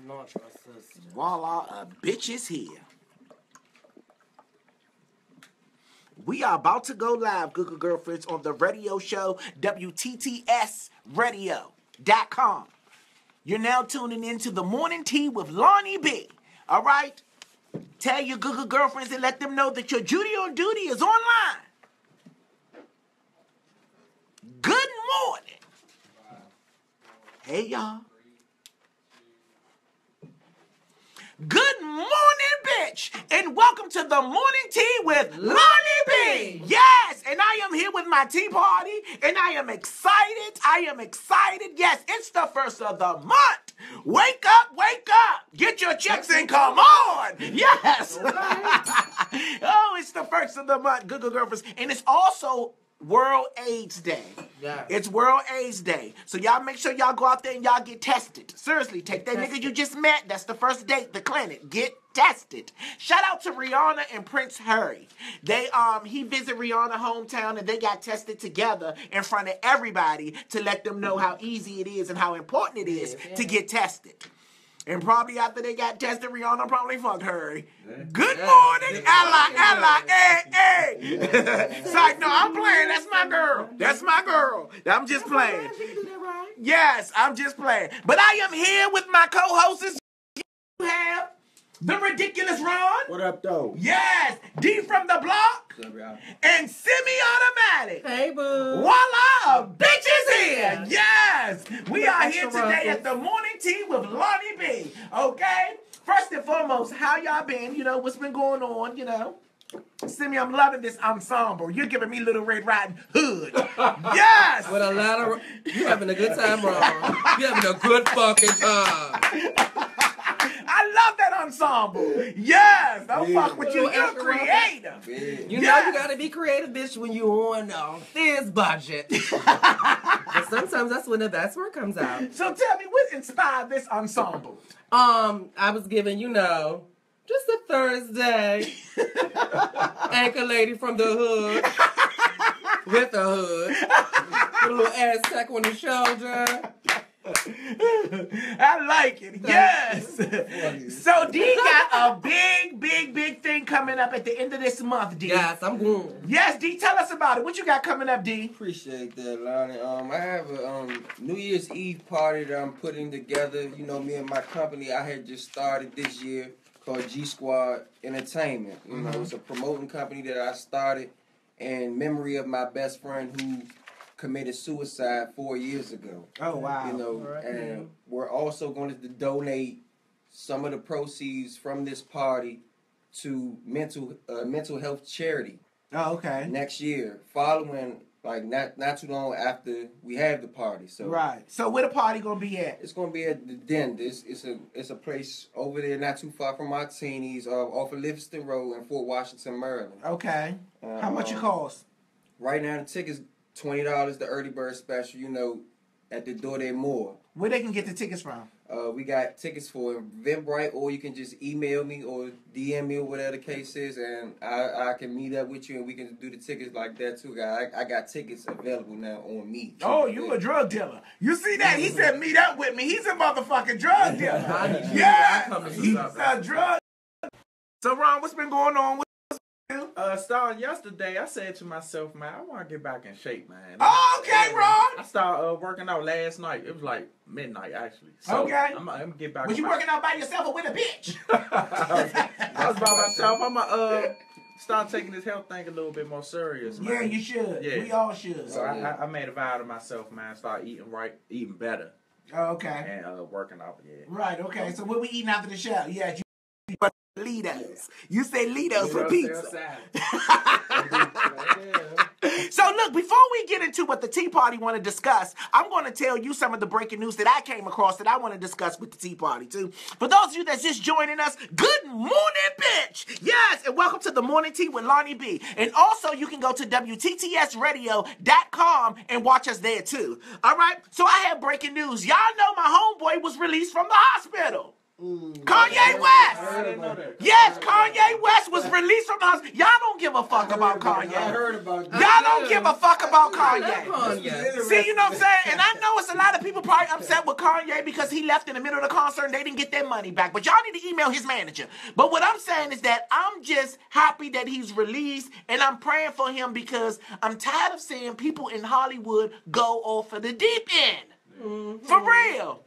Not your sister. Voila, a bitch is here. We are about to go live, Google Girlfriends, on the radio show, WTTSradio.com. You're now tuning into the morning tea with Lonnie B. All right? Tell your Google Girlfriends and let them know that your Judy on Duty is online. Good morning. Hey, y'all. Good morning, bitch, and welcome to the morning tea with Lonnie B. Yes, and I am here with my tea party, and I am excited. Yes, it's the first of the month. Wake up, get your checks and come on. Yes. Oh, it's the first of the month, Google Girlfriends, and it's also World AIDS Day. Yeah. It's World AIDS Day. So y'all make sure y'all go out there and y'all get tested. Seriously, take that nigga you just met. That's the first date, the clinic. Get tested. Shout out to Rihanna and Prince Harry. He visited Rihanna's hometown and they got tested together in front of everybody to let them know how easy it is and how important it is to get tested. And probably after they got tested, Rihanna probably fucked Harry. Good morning, Ella, hey. It's like, no, I'm playing. That's my girl. I'm just playing. Yes, I'm just playing. But I am here with my co-hosts. You have the ridiculous Ron. What up, though? Yes, D from the block. What's up, y'all? And semi-automatic. Hey, boo. Voila, a bitch is here. Yes, we are here today at the morning tea with Lonnie B. Okay? First and foremost, how y'all been? You know, what's been going on, you know? Simi, I'm loving this ensemble. You're giving me Little Red Riding Hood. Yes! With a lot of... You having a good time, Ron. You having a good fucking time. I love that ensemble. Yes. Don't fuck with you. You're creative. You know you gotta be creative, bitch, when you on this budget. But sometimes that's when the best work comes out. So tell me, what inspired this ensemble? I was given, just a Thursday. Anchor lady from the hood. With the hood. With a little ass tack on the shoulder. I like it. Yes. So D got a big thing coming up at the end of this month, D. Yes, I'm going. Yes, D, tell us about it. What you got coming up, D? Appreciate that, Lonnie. I have a New Year's Eve party that I'm putting together. You know, me and my company, I had just started this year called G Squad Entertainment. You know, it's a promoting company that I started in memory of my best friend who committed suicide 4 years ago. Oh, wow. You know, and we're also going to donate some of the proceeds from this party to mental health charity. Oh, okay. Next year, following, like, not too long after we have the party. So right. So where the party gonna be at? It's gonna be at the Den. It's a place over there not too far from Martini's, off of Livingston Road in Fort Washington, Maryland. Okay. How much it cost? Right now the tickets $20, the early bird special, at the door there more. Where they can get the tickets from? We got tickets for Eventbrite, or you can just email me or DM me or whatever the case is, and I can meet up with you and we can do the tickets like that too. I got tickets available now on me. Oh, you a drug dealer. You see that? He said meet up with me. He's a motherfucking drug dealer. Yeah, he's a drug. So Ron, what's been going on with you? Starting yesterday, I said to myself, man, I want to get back in shape, man. Oh, okay, Ron. I started working out last night. It was like midnight, actually. So okay. I'm going to get back. Was you working out by yourself or with a bitch? I was by myself. I'm going to start taking this health thing a little bit more serious, man. Yeah, you should. Yeah. We all should. So I made a vow to myself, man, start eating right, eating better. Oh, okay. And working out, yeah. Right, okay. So what we eating after the show? Yeah, Litos. You say Litos for pizza. So look, before we get into what the Tea Party want to discuss, I'm going to tell you some of the breaking news that I came across that I want to discuss with the Tea Party too. For those of you that's just joining us, good morning, bitch. Yes, and welcome to the Morning Tea with Lonnie B. And also you can go to WTTSradio.com and watch us there too. All right, so I have breaking news. Y'all know my homeboy was released from the hospital. Kanye West. Yes, Kanye West was released from the hospital. Y'all don't give a fuck about Kanye. I heard about that. Y'all don't give a fuck about I Kanye. love Kanye. See, you know what I'm saying? And I know it's a lot of people probably upset with Kanye because he left in the middle of the concert and they didn't get their money back. But y'all need to email his manager. But what I'm saying is that I'm just happy that he's released and I'm praying for him because I'm tired of seeing people in Hollywood go off of the deep end. For real.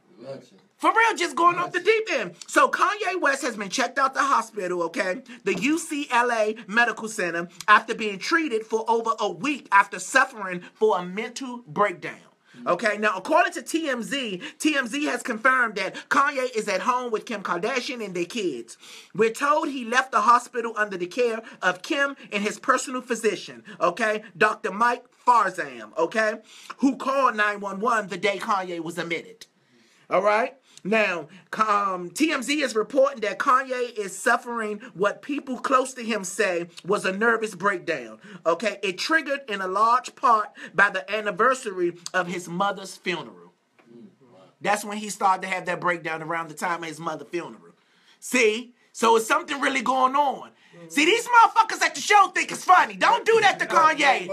For real, just going off the deep end. So Kanye West has been checked out the hospital, okay? The UCLA Medical Center after being treated for over a week after suffering for a mental breakdown. Okay, now according to TMZ, TMZ has confirmed that Kanye is at home with Kim Kardashian and their kids. We're told he left the hospital under the care of Kim and his personal physician, okay, Dr. Mike Farzam, okay, who called 911 the day Kanye was admitted. All right? Now, TMZ is reporting that Kanye is suffering what people close to him say was a nervous breakdown. Okay? It triggered in a large part by the anniversary of his mother's funeral. That's when he started to have that breakdown around the time of his mother's funeral. See? So it's something really going on. See, these motherfuckers at the show think it's funny. Don't do that to Kanye.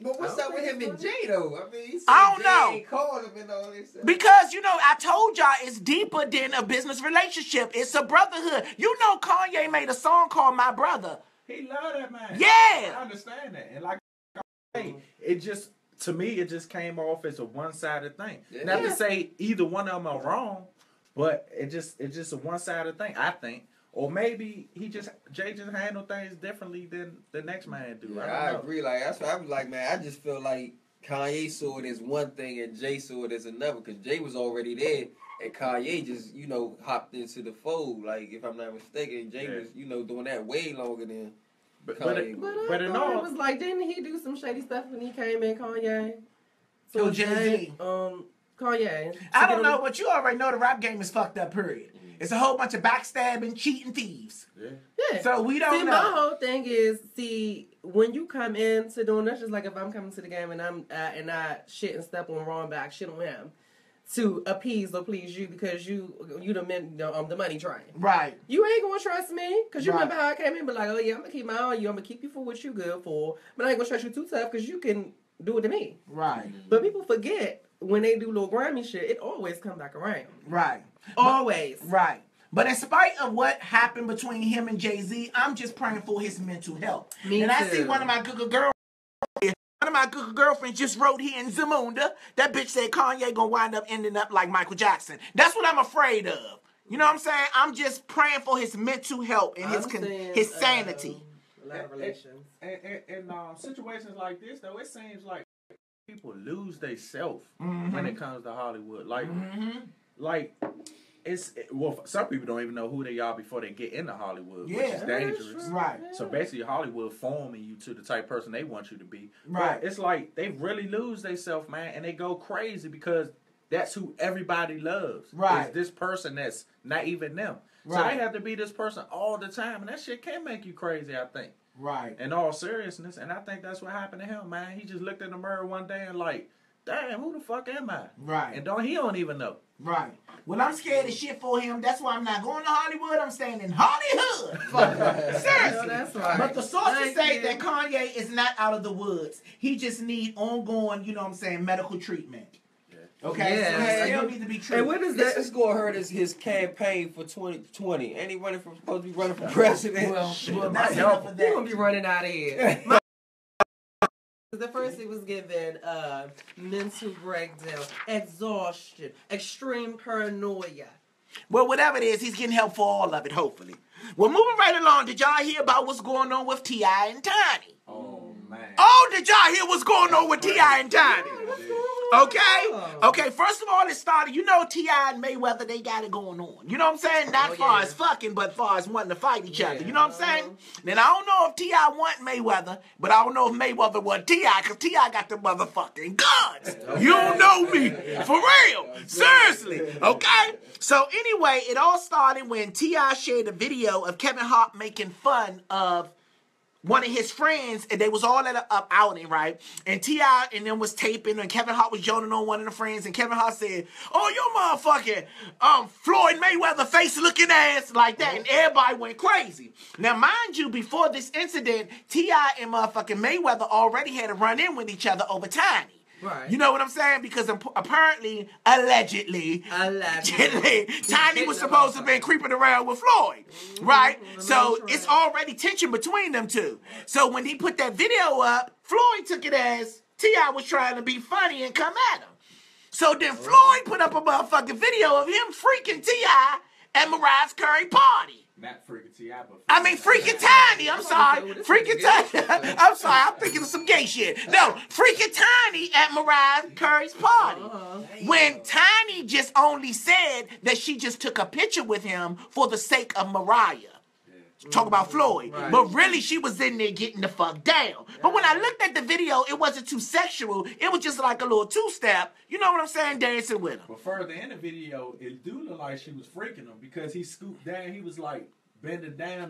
But what's up with him and Jay though? I mean, I don't know. Jay ain't called him and all this stuff. Because, you know, I told y'all it's deeper than a business relationship. It's a brotherhood. You know Kanye made a song called My Brother. He love that man. Yeah. I understand that. And like, it just, to me, it just came off as a one-sided thing. Yeah. Not to say either one of them are wrong, but it's just a one-sided thing, I think. Or maybe Jay just handle things differently than the next man do. Yeah, I I don't know. agree. Like that's why I was like, man, I just feel like Kanye saw it as one thing and Jay saw it as another. Because Jay was already there and Kanye just, you know, hopped into the fold. Like if I'm not mistaken, Jay was, you know, doing that way longer than Kanye. But I in thought all, it was like, didn't he do some shady stuff when he came in, Kanye? Who, Jay-Z? Kanye. I don't know, but you already know the rap game is fucked up, period. It's a whole bunch of backstabbing, cheating thieves. Yeah. So we don't know. My whole thing is, when you come into doing that's just like if I'm coming to the game and I shit and step on Ron back, shit on him to appease or please you because you the money train. Right. You ain't gonna trust me because you Right. remember how I came in, but like, oh yeah, I'm gonna keep my eye on you. I'm gonna keep you for what you good for, but I ain't gonna trust you too tough because you can do it to me. Right. But people forget when they do little grimy shit, it always come back around. Right. Always. Right. But in spite of what happened between him and Jay-Z, I'm just praying for his mental health. Me I too. see one of my good girlfriends just wrote here in Zamunda. That bitch said Kanye gonna wind up ending up like Michael Jackson. That's what I'm afraid of. You know what I'm saying? I'm just praying for his mental health and his sanity. A lot of relations. In situations like this, though, it seems like people lose their self when it comes to Hollywood. Like, some people don't even know who they are before they get into Hollywood, which is dangerous. Right. So basically, Hollywood forming you to the type of person they want you to be. Right. But it's like they really lose themselves, man, and they go crazy because that's who everybody loves. Right. It's this person that's not even them. So Right. they have to be this person all the time, and that shit can make you crazy, I think. Right. In all seriousness, and I think that's what happened to him, man. He just looked in the mirror one day and like, damn, who the fuck am I? Right. And he don't even know. Right. Well, I'm scared of shit for him. That's why I'm not going to Hollywood. I'm staying in Hollywood. Seriously. That's right. But the sources Thank say you. that Kanye is not out of the woods. He just need ongoing, you know what I'm saying, medical treatment. Okay? Yeah. So he Yeah. still need to be treated. And what is This that? is gonna hurt his campaign for 2020. Ain't he supposed to be running for president? Well, that's enough of You're that. gonna be running out of here. The first he was given mental breakdown, exhaustion, extreme paranoia. Well, whatever it is, he's getting help for all of it, hopefully. Well, moving right along, did y'all hear about what's going on with T.I. and Tiny? Oh, man. Oh, did y'all hear what's going on with T.I. and Tiny? Okay, first of all, it started, you know, T.I. and Mayweather, they got it going on. You know what I'm saying? Not far as fucking, but far as wanting to fight each other. You know what I'm saying? Then I don't know if T.I. want Mayweather, but I don't know if Mayweather want T.I. because T.I. got the motherfucking guns. You don't know me. For real. Seriously. Okay? So anyway, it all started when T.I. shared a video of Kevin Hart making fun of one of his friends, and they was all at a outing, right? And T.I. and them was taping, and Kevin Hart was joining on one of the friends, and Kevin Hart said, "Oh, your motherfucking Floyd Mayweather face looking ass," like that, and everybody went crazy. Now, mind you, before this incident, T.I. and motherfucking Mayweather already had a run in with each other over Tiny. Right. You know what I'm saying? Because apparently, allegedly, Tiny was supposed to have been creeping around with Floyd, right? So it's already tension between them two. So when he put that video up, Floyd took it as T.I. was trying to be funny and come at him. So then Floyd put up a motherfucking video of him freaking T.I. at Mariah Carey party. Not freaking T.I., but I mean, freaking Tiny. I'm sorry. Freaking Tiny. I'm sorry. I'm thinking of some gay shit. No, freaking Tiny at Mariah Carey's party. When Tiny just only said that she just took a picture with him for the sake of Mariah. Talk about Floyd. Right. But really, she was in there getting the fuck down. But when I looked at the video, it wasn't too sexual. It was just like a little two-step. You know what I'm saying? Dancing with him. But further in the video, it do look like she was freaking him because he scooped down. He was like bending down.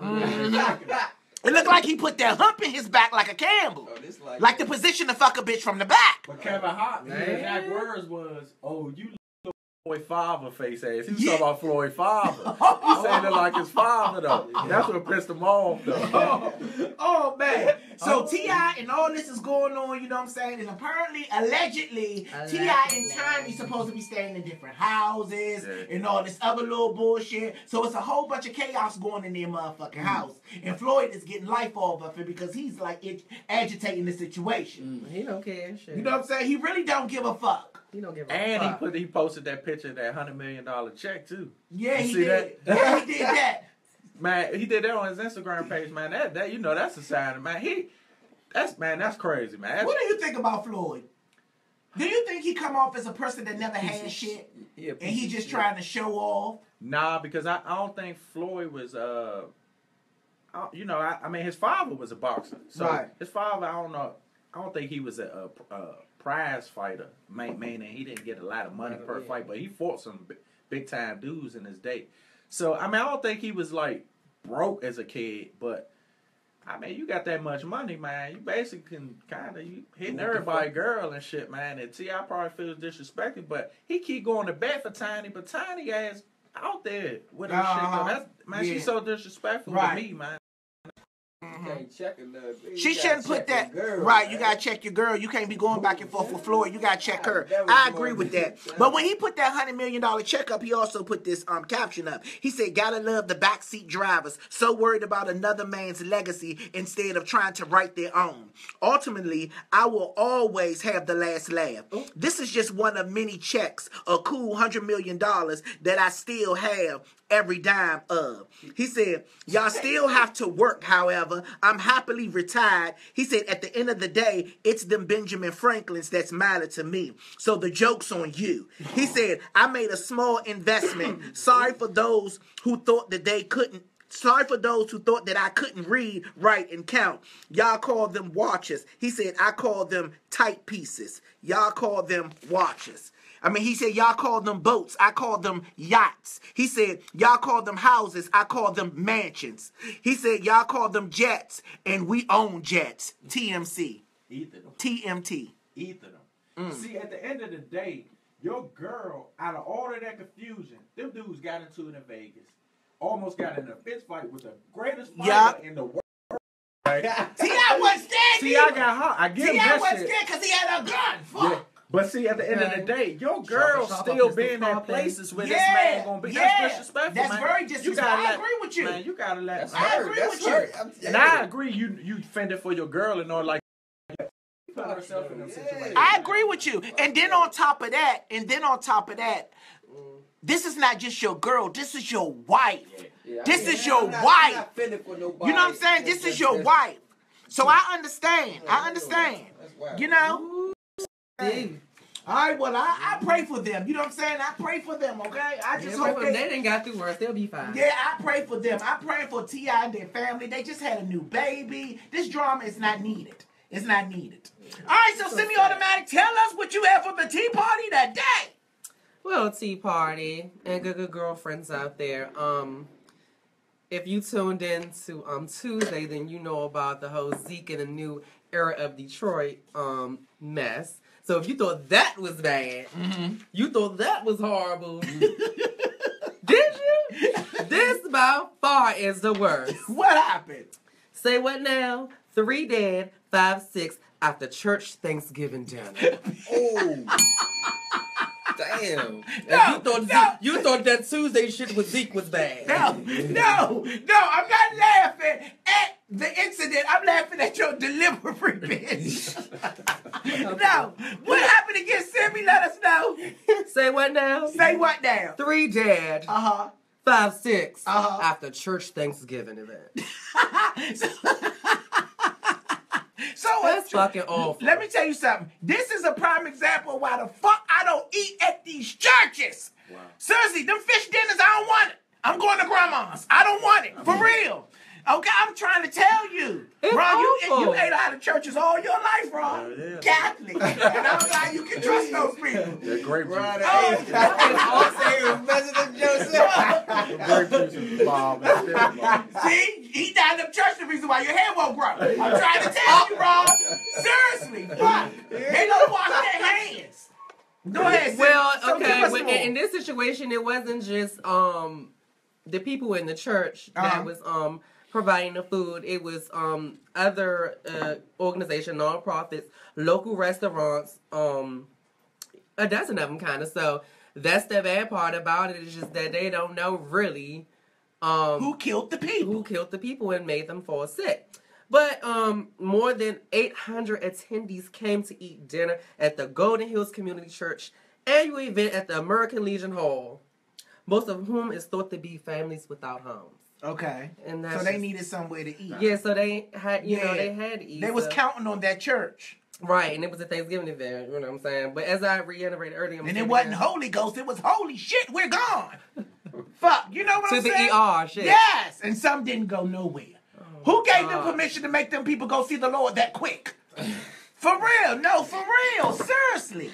It looked like he put that hump in his back like a Campbell. Oh, like the position to fuck a bitch from the back. But Kevin Hart, his exact words was, "Oh, you look Floyd father face ass." He was talking about Floyd father. He said it like his father though. That's what pissed him off though. Oh man. So T.I. and all this is going on, you know what I'm saying? And apparently, allegedly, T.I. and Tiny supposed to be staying in different houses and all this other little bullshit. So it's a whole bunch of chaos going in their motherfucking house. And Floyd is getting life off of it because he's like agitating the situation. He don't care. Shit. You know what I'm saying? He really don't give a fuck. He don't give a And fuck. he posted that picture of that $100 million check too. Yeah, You he see did. that? Yeah, he did that. Man, he did that on his Instagram page, man. That you know, that's a sign of man. That's crazy, man. What do you think about Floyd? Do you think he come off as a person that never had shit, and he just trying to show off? Nah, because I don't think Floyd was you know, I mean his father was a boxer, so Right. his father, I don't think he was a prize fighter, meaning he didn't get a lot of money per fight, but he fought some big time dudes in his day. So I mean, I don't think he was like broke as a kid, but I mean, you got that much money, man. You basically can kind of hitting everybody girl and shit, man. And T.I. probably feels disrespected, but he keep going to bat for Tiny, but Tiny ass out there with her shit. Though. That's, man, she's so disrespectful to me, man. She shouldn't put that. Right, you gotta check your girl. You can't be going back and forth with Floyd. You gotta check her. I agree with that. But when he put that $100 million check up, he also put this caption up. He said, "Gotta love the backseat drivers, so worried about another man's legacy instead of trying to write their own. Ultimately, I will always have the last laugh. This is just one of many checks, a cool $100 million that I still have every dime of." He said, "Y'all still have to work, however. I'm happily retired." He said, "At the end of the day, it's them Benjamin Franklins that's matter to me. So the joke's on you." He said, "I made a small investment. Sorry for those who thought that they couldn't. Sorry for those who thought that I couldn't read, write, and count. Y'all call them watches." He said, "I call them tight pieces. Y'all call them watches." I mean, he said, "Y'all call them boats. I call them yachts." He said, "Y'all call them houses. I call them mansions." He said, "Y'all call them jets, and we own jets." TMC. TMT. Ether them. See, at the end of the day, your girl, out of all of that confusion, them dudes got into it in Vegas. Almost got in a fist fight with the greatest fighter in the world. Right? T.I. wasn't scared. T.I. got hot. I get him T.I. that wasn't shit. scared because he had a gun. Fuck. Yeah. But see, at the end of the day, your girl still being at places where this man gonna be. Yeah. That's disrespectful, That's man. very disrespectful. I agree with you. Man, you gotta let. I agree with you. And I agree. You fended for your girl and all like. Put herself in them situations. I agree with you. And then on top of that, this is not just your girl. This is your wife. This is your wife. You know what I'm saying? This is your wife. So I understand. You know? All right, well, I pray for them. You know what I'm saying? I pray for them, okay? I just hope they didn't got through worse. They'll be fine. Yeah, I pray for them. I pray for T.I. and their family. They just had a new baby. This drama is not needed. It's not needed. All right, so semi-automatic, tell us what you had for the tea party that day. Well, tea party and good girlfriends out there. if you tuned in to Tuesday, then you know about the whole Zeke and the new era of Detroit mess. So if you thought that was bad, you thought that was horrible, did you? This by far is the worst. What happened? Say what now? 3 dead, 5 sick after church Thanksgiving dinner. Oh. Damn. You thought that Tuesday shit with Zeke was bad. No, I'm not laughing at the incident. I'm laughing at your delivery, bitch. No, what happened again, Sammy? Let us know. Say what now? Say what now? 3 dead, 5 sick after church Thanksgiving event. So That's fucking awful. Let me tell you something. This is a prime example of why the fuck I don't eat at these churches. Wow. Seriously, them fish dinners, I don't want it. I'm going to grandma's. I don't want it. For real. Okay, I'm trying to tell you. It's Ron, awful. you ate out of churches all your life, Ron. Yeah. Catholic. And I'm like, you can trust those people. That grape juice. President Joseph. Grape juice is bomb. See? Eat down them church the reason why your hair won't grow. I'm trying to tell you, Ron. Seriously. Fuck. They don't wash their hands. Go ahead, Sid. Well, So give okay, us but more. in this situation, it wasn't just the people in the church that was providing the food. It was other organizations, nonprofits, local restaurants, a dozen of them kind of. So that's the bad part about it, is just that they don't know really who killed the people and made them fall sick. But more than 800 attendees came to eat dinner at the Golden Hills Community Church annual event at the American Legion Hall, most of whom is thought to be families without homes. Okay. And So they needed somewhere to eat. Yeah, so they had, they had to eat. They was counting on that church. Right, and it was a Thanksgiving event, you know what I'm saying? But as I reiterated earlier... And it wasn't Holy Ghost, it was holy shit, we're gone. Fuck, you know what I'm saying? To the ER, shit. Yes, and some didn't go nowhere. Who gave them permission to make them people go see the Lord that quick? For real, no, for real, seriously.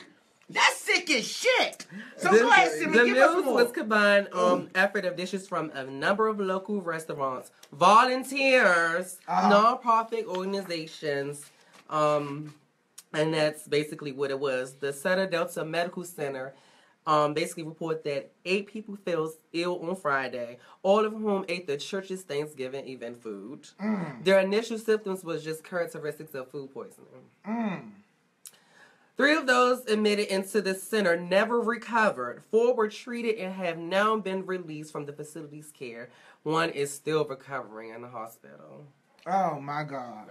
That's sick as shit. So go ahead, Simmy, the give us meals more. was combined effort of dishes from a number of local restaurants, volunteers, nonprofit organizations, and that's basically what it was. The Sutter Delta Medical Center basically report that 8 people fell ill on Friday, all of whom ate the church's Thanksgiving event food. Their initial symptoms was just characteristics of food poisoning. 3 of those admitted into the center never recovered. 4 were treated and have now been released from the facility's care. 1 is still recovering in the hospital. Oh, my God.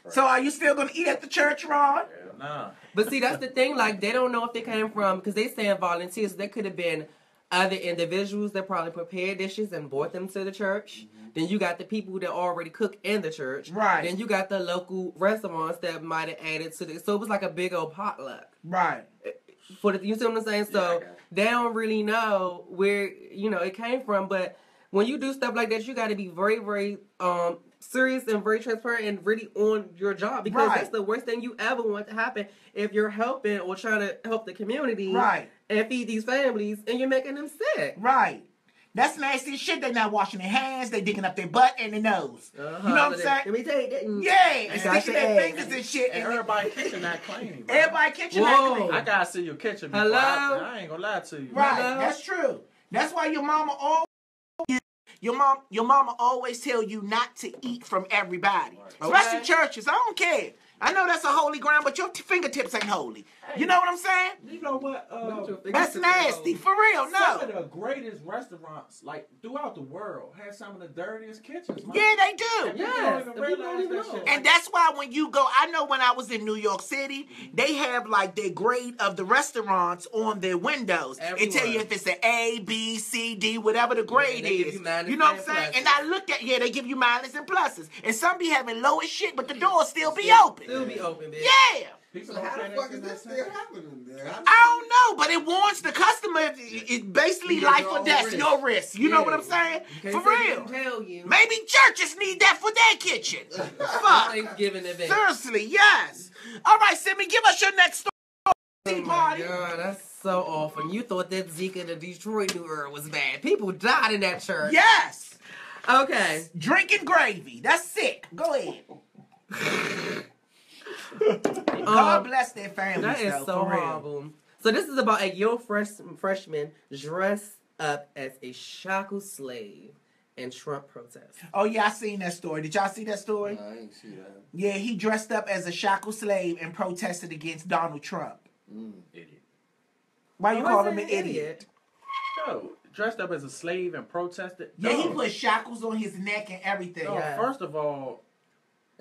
So are you still going to eat at the church, Ron? Nah. But see, that's the thing. Like, they don't know if they came from, because they saying volunteers. They could have been other individuals that probably prepared dishes and brought them to the church. Then you got the people that already cook in the church. Right. Then you got the local restaurants that might have added to the... So it was like a big old potluck. Right. You see what I'm saying? So they don't really know where, it came from. But when you do stuff like that, you got to be very, very serious and very transparent and really on your job, because that's the worst thing you ever want to happen if you're helping or trying to help the community and feed these families and you're making them sick. Right. That's nasty as shit. They not washing their hands. They digging up their butt and their nose. You know what I'm saying? Let me tell you, yeah, and sticking their fingers and shit. And everybody kitchen not clean. Bro. Everybody kitchen not clean. I gotta see your kitchen before I ain't gonna lie to you. Right, Hello? that's true. That's why your mama always tell you not to eat from everybody. Especially churches. I don't care. I know that's a holy ground, but your fingertips ain't holy. You know what I'm saying? You know what? That's nasty. For real, no. Some of the greatest restaurants, like, throughout the world, have some of the dirtiest kitchens, man. Yeah, they do. Yes, People don't even realize that shit. And that's why when you go, I know when I was in New York City, they have like their grade of the restaurants on their windows. It tell you if it's an A, B, C, D, whatever the grade is. You know what I'm saying? And I looked at, they give you minuses and pluses. And some be having low as shit, but the doors still be open. Still be open, bitch. Yeah. So how the fuck is this still happening there? I don't know, but it warns the customer. It's basically life or death, your risk. You know what I'm saying? For real. Tell you. Maybe churches need that for their kitchen. Fuck. Thanksgiving event. Seriously, yes. All right, Simmy, give us your next story. Oh my God, that's so awful. You thought that Zeke in the Detroit New Era was bad. People died in that church. Yes. Okay. Drinking gravy. That's sick. Go ahead. God bless their families. That is though, so for real. horrible. So this is about a young freshman dressed up as a shackle slave in Trump protest. Oh yeah, I seen that story. Did y'all see that story? No, I ain't see that. Yeah, he dressed up as a shackle slave and protested against Donald Trump. Idiot. Why you Why call is him he an idiot? Yo, dressed up as a slave and protested. Yeah, he Dog. put shackles on his neck and everything. Dog, Yeah. First of all,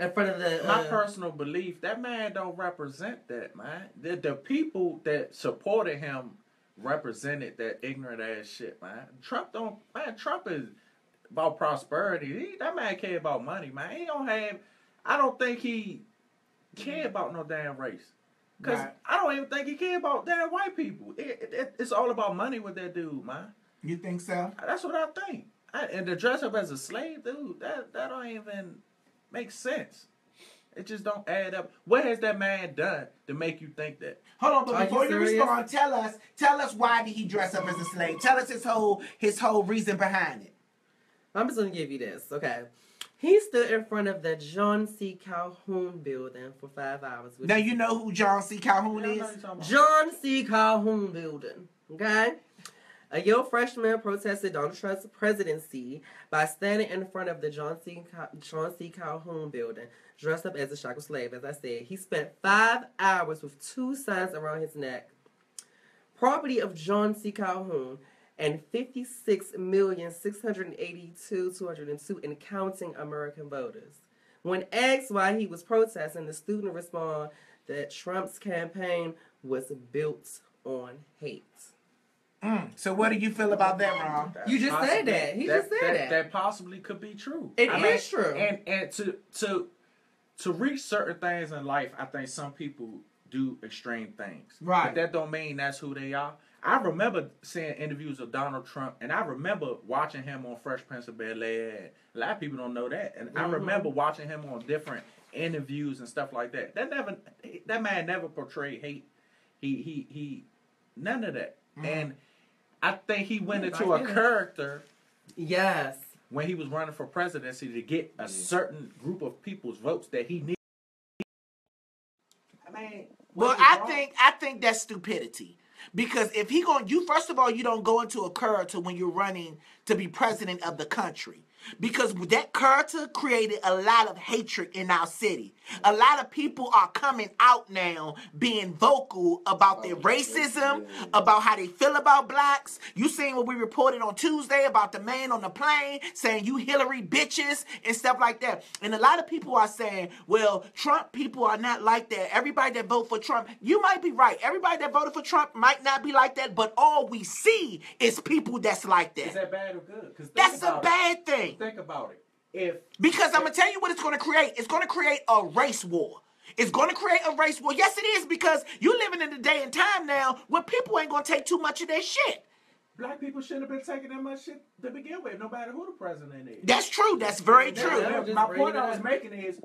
In front of the my personal belief, that man don't represent that, man. The people that supported him represented that ignorant ass shit, man. Trump is about prosperity. That man care about money, man. I don't think he care about no damn race. Because Right. I don't even think he care about damn white people. It's all about money with that dude, man. You think so? That's what I think. And to dress up as a slave, dude, that don't even make sense. It just don't add up. What has that man done to make you think that? Hold on, but Are before you you serious? respond, tell us why did he dress up as a slave? Tell us his whole reason behind it. I'm just gonna give you this, okay? He stood in front of the John C. Calhoun building for 5 hours. Now you know who John C. Calhoun Yeah, I know is? you're talking about. John C. Calhoun building, okay? A young freshman protested Donald Trump's presidency by standing in front of the John C. Calhoun building, dressed up as a shackle slave. As I said, he spent 5 hours with 2 signs around his neck. Property of John C. Calhoun and 56,682,202 and counting American voters. When asked why he was protesting, the student responded that Trump's campaign was built on hate. So what do you feel about that, Ron? You just said that. He just said that. That possibly could be true. It is true. And to reach certain things in life, I think some people do extreme things. Right. But that don't mean that's who they are. I remember seeing interviews of Donald Trump, and I remember watching him on Fresh Prince of Bel-Air. A lot of people don't know that. And I remember watching him on different interviews and stuff like that. That man never portrayed hate. He none of that. And I think he went into a character Yes. when he was running for presidency to get a certain group of people's votes that he needed. I mean, Well, what's wrong? I think that's stupidity. Because if he first of all, you don't go into a character when you're running to be president of the country. Because that character created a lot of hatred in our city. A lot of people are coming out now being vocal about their racism, about how they feel about blacks. You seen what we reported on Tuesday about the man on the plane saying you Hillary bitches and stuff like that. And a lot of people are saying, well, Trump people are not like that. Everybody that vote for Trump, you might be right. Everybody that voted for Trump might not be like that, but all we see is people that's like that. Is that bad or good? 'Cause think That's a about it. bad thing. Think about it. Because I'm going to tell you what it's going to create. It's going to create a race war. It's going to create a race war. Yes, it is, because you're living in a day and time now where people ain't going to take too much of their shit. Black people shouldn't have been taking that much shit to begin with, no matter who the president is. That's true. That's very Yeah, true. yeah. My point I was making is,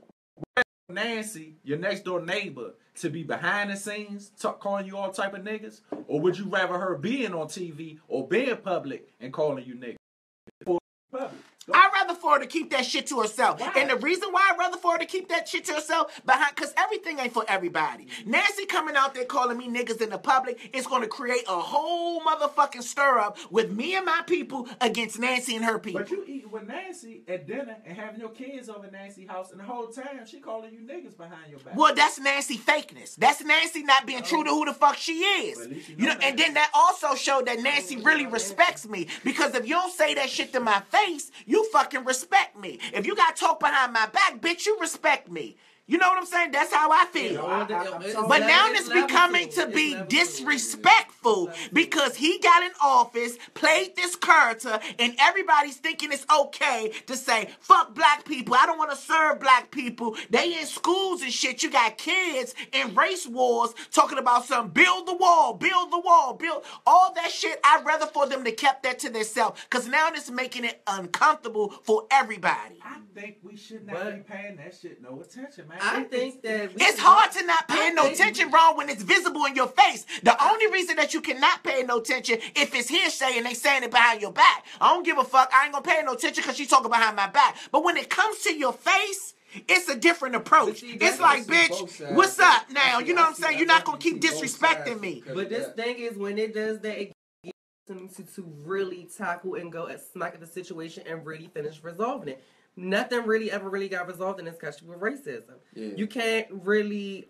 Nancy, your next door neighbor, to be behind the scenes, calling you all type of niggas, or would you rather her being on TV or being public and calling you niggas? Public. I'd rather for her to keep that shit to herself. Why? And the reason why I'd rather for her to keep that shit to herself, because everything ain't for everybody. Nancy coming out there calling me niggas in the public, it's going to create a whole motherfucking stir up with me and my people against Nancy and her people. But you eating with Nancy at dinner and having your kids over at Nancy's house, and the whole time she calling you niggas behind your back. Well, that's Nancy fakeness. That's Nancy not being true to who the fuck she is. Well, at least you You know, know and that. then that also showed that Nancy really respects me. Because if you don't say that shit to my face, you fucking respect me. If you got talk behind my back, bitch, you respect me. You know what I'm saying? That's how I feel. But now it's becoming to be disrespectful because he got in office, played this character, and everybody's thinking it's okay to say, fuck black people. I don't want to serve black people. They in schools and shit. You got kids in race wars talking about some build the wall, build the wall, build all that shit. I'd rather for them to kept that to themselves because now it's making it uncomfortable for everybody. I think we should not be paying that shit no attention, man. man. I think that It's hard to not pay no attention, wrong, when it's visible in your face. The only reason that you cannot pay no attention if it's hearsay and they saying it behind your back. I don't give a fuck. I ain't gonna pay no attention because she talking behind my back. But when it comes to your face, it's a different approach. See, it's like, bitch, what's up now? You know what I'm saying? You're not gonna keep disrespecting me. But this thing is, when it does that, it gets them to really tackle and go and smack at the situation and really finish resolving it. Nothing really ever really got resolved in this country with racism. Yeah. You can't really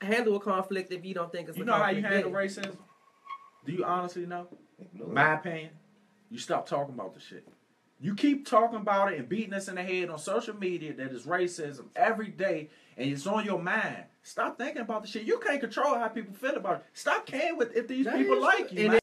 handle a conflict if you don't think it's you know how you handle racism? Do you honestly know? My opinion, you stop talking about the shit. You keep talking about it and beating us in the head on social media that is racism every day, and it's on your mind. Stop thinking about the shit. You can't control how people feel about it. Stop caring if these people like you, man.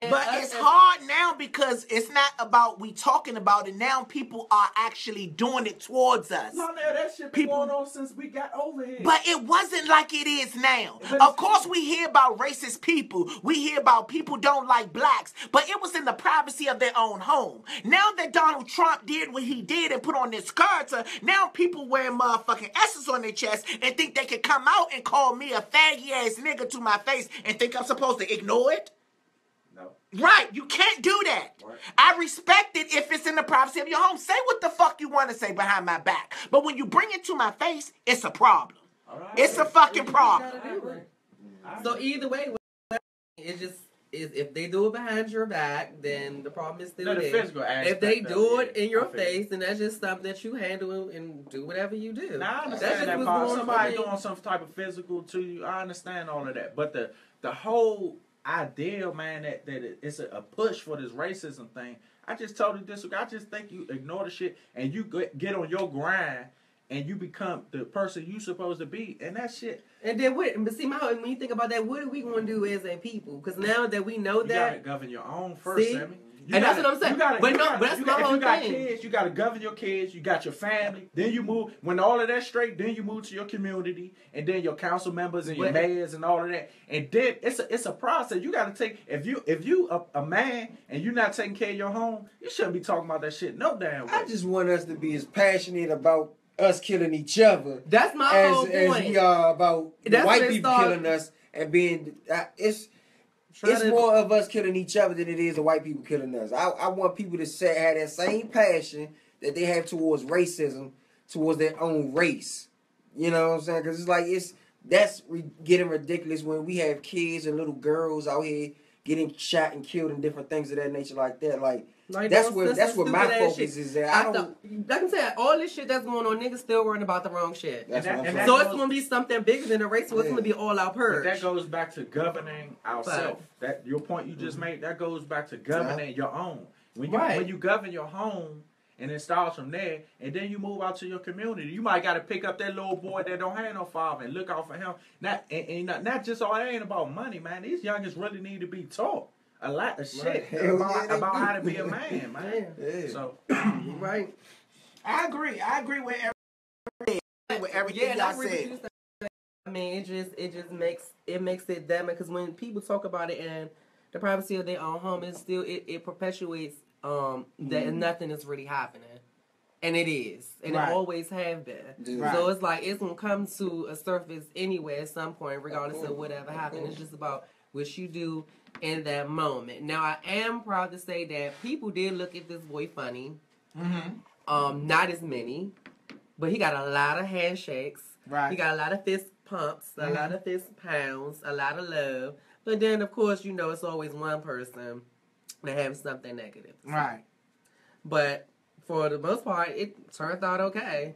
But it's hard now because it's not about we talking about it. Now people are actually doing it towards us. No, man, that shit been going on since we got over here. But it wasn't like it is now. Of course, we hear about racist people. We hear about people don't like blacks. But it was in the privacy of their own home. Now that Donald Trump did what he did and put on this character, now people wearing motherfucking S's on their chest and think they can come out and call me a faggy-ass nigga to my face and think I'm supposed to ignore it? No. Right, you can't do that. Right. I respect it if it's in the privacy of your home. Say what the fuck you want to say behind my back. But when you bring it to my face, it's a problem. Right. It's a fucking problem. So either way, it's just if they do it behind your back, then the problem is still there. If they do it in your face, then that's just something that you handle and do whatever you do. Now, I understand that part. Somebody doing some type of physical to you, I understand all of that. But the whole idea, man, that it's a push for this racism thing, I just totally disagree. I just think you ignore the shit and you get on your grind and you become the person you supposed to be, and that shit. And then what? But see, when you think about that, what are we going to do as a people? Because now that we know you that, gotta govern your own first, Sammy. That's what I'm saying. But that's my whole thing. If you got kids, you got to govern your kids. You got your family. Then you move. When all of that's straight, then you move to your community, and then your council members and your mayors and all of that. And then it's a process. You got to take. If you a man and you're not taking care of your home, you shouldn't be talking about that shit no damn way. I just want us to be as passionate about us killing each other. That's my whole point. As we are about white people killing us and being It's more of us killing each other than it is the white people killing us. I want people to have that same passion that they have towards racism, towards their own race. You know what I'm saying? Because it's like that's getting ridiculous when we have kids and little girls out here getting shot and killed and different things of that nature like that. Like that's where my focus is at. Like I'm saying, all this shit that's going on, niggas still worrying about the wrong shit. So it's going to be something bigger than a race. So it's going to be all out purge. But that goes back to governing ourselves. That your point you just made. That goes back to governing your own. When you govern your home, and it starts from there, and then you move out to your community. You might got to pick up that little boy that don't have no father and look out for him. Not just all. It ain't about money, man. These youngins really need to be taught a lot of shit about how to be a man, man. Yeah. So, right. I agree with everything y'all said. I mean, it just makes it that much, because when people talk about it and the privacy of their own home, it perpetuates that nothing is really happening. And it is. And it always have been. Right. So it's like it's gonna come to a surface anyway at some point, regardless of whatever happened. It's just about what you do in that moment. Now, I am proud to say that people did look at this boy funny. Mm-hmm. Not as many, but he got a lot of handshakes. Right. He got a lot of fist pumps, a lot of fist pounds, a lot of love. But then, of course, you know, it's always one person that has something negative. Right. But for the most part, it turned out okay.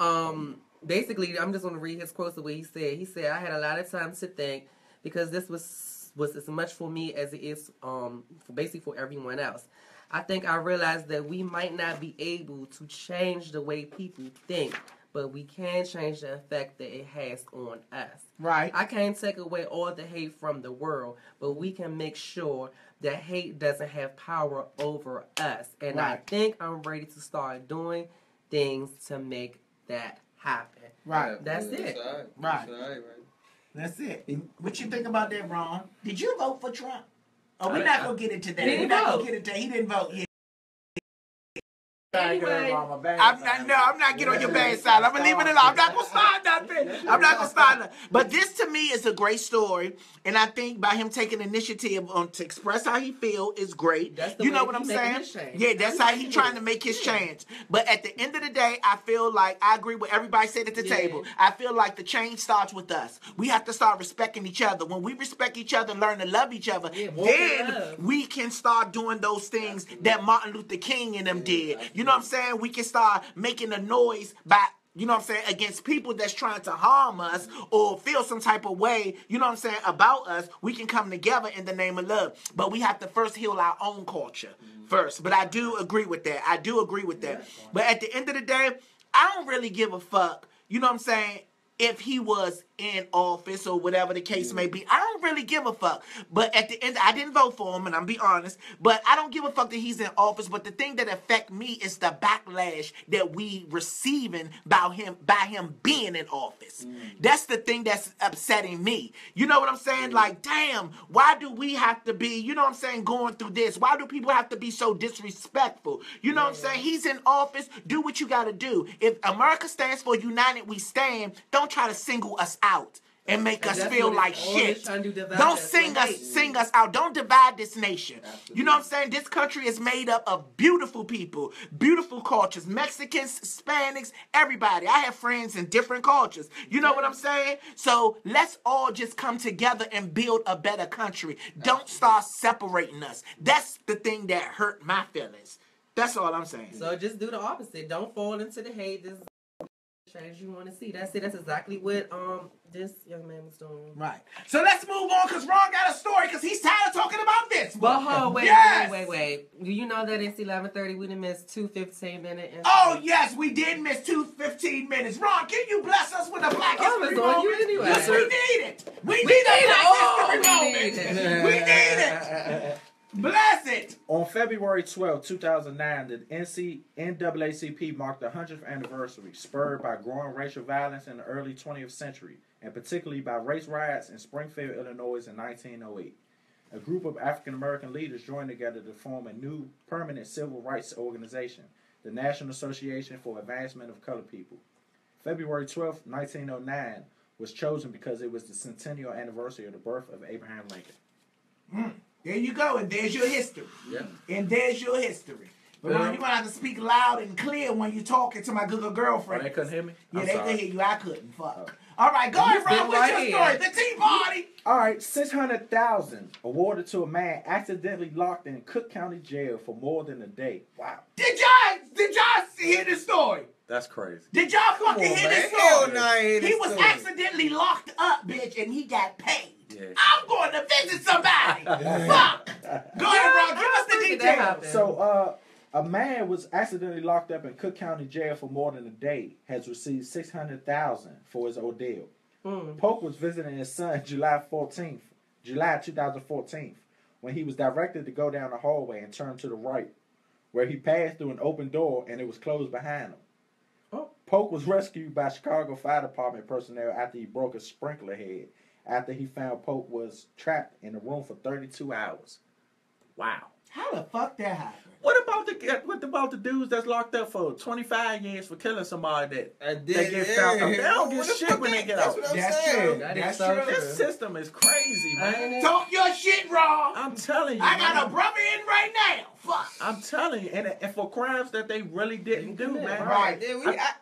Mm-hmm. Basically, I'm just going to read his quotes the way he said. He said, "I had a lot of time to think because this was as much for me as it is basically for everyone else. I think I realized that we might not be able to change the way people think, but we can change the effect that it has on us. Right. I can't take away all the hate from the world, but we can make sure that hate doesn't have power over us. And I think I'm ready to start doing things to make that happen." Right. That's it. Right. That's it. What you think about that, Ron? Did you vote for Trump? Oh, we're not going to get into that. We're not going to get into that. He didn't vote. Anyway, I'm not getting on your bad side. I'm gonna leave it alone. I'm not gonna start nothing. But this to me is a great story, and I think by him taking initiative to express how he feel is great. You know what I'm saying? Yeah, that's how he trying to make his change. But at the end of the day, I feel like I agree with everybody said at the table. I feel like the change starts with us. We have to start respecting each other. When we respect each other, learn to love each other, then we can start doing those things that Martin Luther King and them did. You know what I'm saying? We can start making a noise by, you know what I'm saying, against people that's trying to harm us or feel some type of way, you know what I'm saying, about us. We can come together in the name of love. But we have to first heal our own culture first. But I do agree with that. But at the end of the day, I don't really give a fuck, you know what I'm saying, if he was in office or whatever the case may be. I don't really give a fuck. But at the end, I didn't vote for him, and I'm be honest. But I don't give a fuck that he's in office. But the thing that affect me is the backlash that we receiving by him being in office. That's the thing that's upsetting me. You know what I'm saying? Like, damn, why do we have to be, you know what I'm saying, going through this? Why do people have to be so disrespectful? You know what I'm saying? He's in office. Do what you got to do. If America stands for United We Stand, don't try to single us out and make us feel like shit. Don't sing us out. Don't divide this nation. You know what I'm saying? This country is made up of beautiful people, beautiful cultures, Mexicans, Hispanics, everybody. I have friends in different cultures. You know what I'm saying? So let's all just come together and build a better country. Don't start separating us. That's the thing that hurt my feelings. That's all I'm saying. So just do the opposite. Don't fall into the hate. This change you want to see. That's it. That's exactly what this young man was doing. Right. So let's move on because Ron got a story because he's tired of talking about this. But wait. Do you know that it's 11:30? We done missed 2 15-minute. Oh yes, we did miss 2 15 minutes. Ron, can you bless us with a Black History moment? You anyway. Yes, we need it. We need a Black History moment. We need it. Bless it! On February 12, 2009, the NAACP marked the 100th anniversary, spurred by growing racial violence in the early 20th century, and particularly by race riots in Springfield, Illinois in 1908. A group of African-American leaders joined together to form a new permanent civil rights organization, the National Association for Advancement of Colored People. February 12, 1909 was chosen because it was the centennial anniversary of the birth of Abraham Lincoln. There you go, and there's your history. Yeah. And there's your history. But Ron, you're going to have to speak loud and clear when you're talking to my good girlfriend. Oh, they couldn't hear me? Yeah, they could hear you. I couldn't. Fuck. All right, go ahead, Ron. What's your story? The Tea Party. All right, $600,000 awarded to a man accidentally locked in Cook County Jail for more than a day. Wow. Did y'all hear this story? That's crazy. Did y'all fucking hear this story? Hell no, I ain't He this was story. accidentally locked up, bitch, and he got paid. Yeah. I'm going to visit somebody. Fuck. Go ahead, Ron. Give us the details. So, a man was accidentally locked up in Cook County Jail for more than a day, has received $600,000 for his ordeal. Polk was visiting his son July 2014, when he was directed to go down the hallway and turn to the right, where he passed through an open door and it was closed behind him. Polk was rescued by Chicago Fire Department personnel after he broke a sprinkler head, after he found Polk was trapped in a room for 32 hours. Wow. How the fuck that happened? What about the dudes that's locked up for 25 years for killing somebody that they get found out? They don't get shit when they get out. That's true. That's true. This system is crazy, man. Talk your shit, Ron. I'm telling you. I got a brother in right now. Fuck. I'm telling you, and for crimes that they really didn't do, man. Right. Then I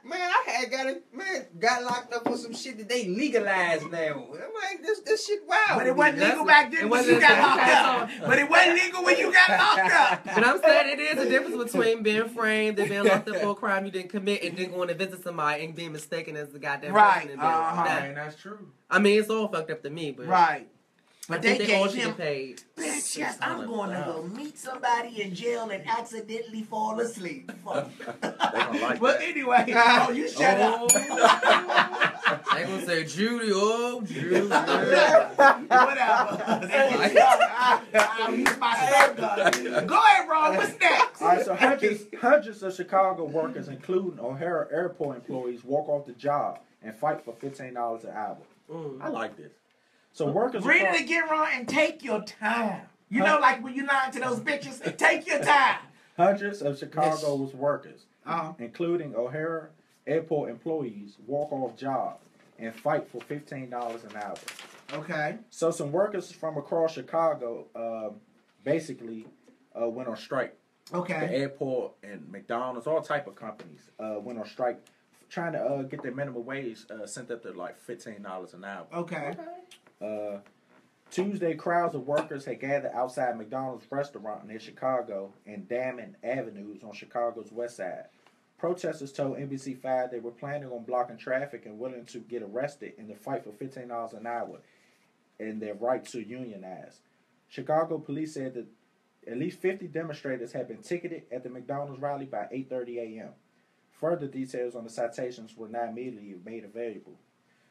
got locked up for some shit that they legalized now. I'm like, this shit wild. But it wasn't legal back then when you got locked up. But it wasn't legal when you got locked up. But I'm saying it is a difference between being framed and being locked up for a crime you didn't commit and then going to visit somebody and being mistaken as the goddamn person. And being like that. Man, that's true. I mean, it's all fucked up to me, but Right. But I think they all gave should him, get paid. bitch, yes, I'm going to go meet somebody in jail and accidentally fall asleep. Fuck. They gonna like But that. anyway, you shut up. They gonna say Judy, Judy. Whatever. I'll use my stun gun. Go ahead, Ron. What's next? All right, so hundreds of Chicago workers, including O'Hare Airport employees, walk off the job and fight for $15 an hour. I like this. So workers Read it again, Ron, and take your time. You know, like when you lying to those bitches, take your time. Hundreds of Chicago's workers, Uh-huh. including O'Hare Airport employees, walk off job and fight for $15 an hour. Okay. So some workers from across Chicago basically went on strike. Okay. The airport and McDonald's, all type of companies went on strike, trying to get their minimum wage sent up to like $15 an hour. Okay. Tuesday, crowds of workers had gathered outside McDonald's restaurant near Chicago and Dammon Avenues on Chicago's west side. Protesters told NBC5 they were planning on blocking traffic and willing to get arrested in the fight for $15 an hour and their right to unionize. Chicago police said that at least 50 demonstrators had been ticketed at the McDonald's rally by 8:30 a.m. Further details on the citations were not immediately made available.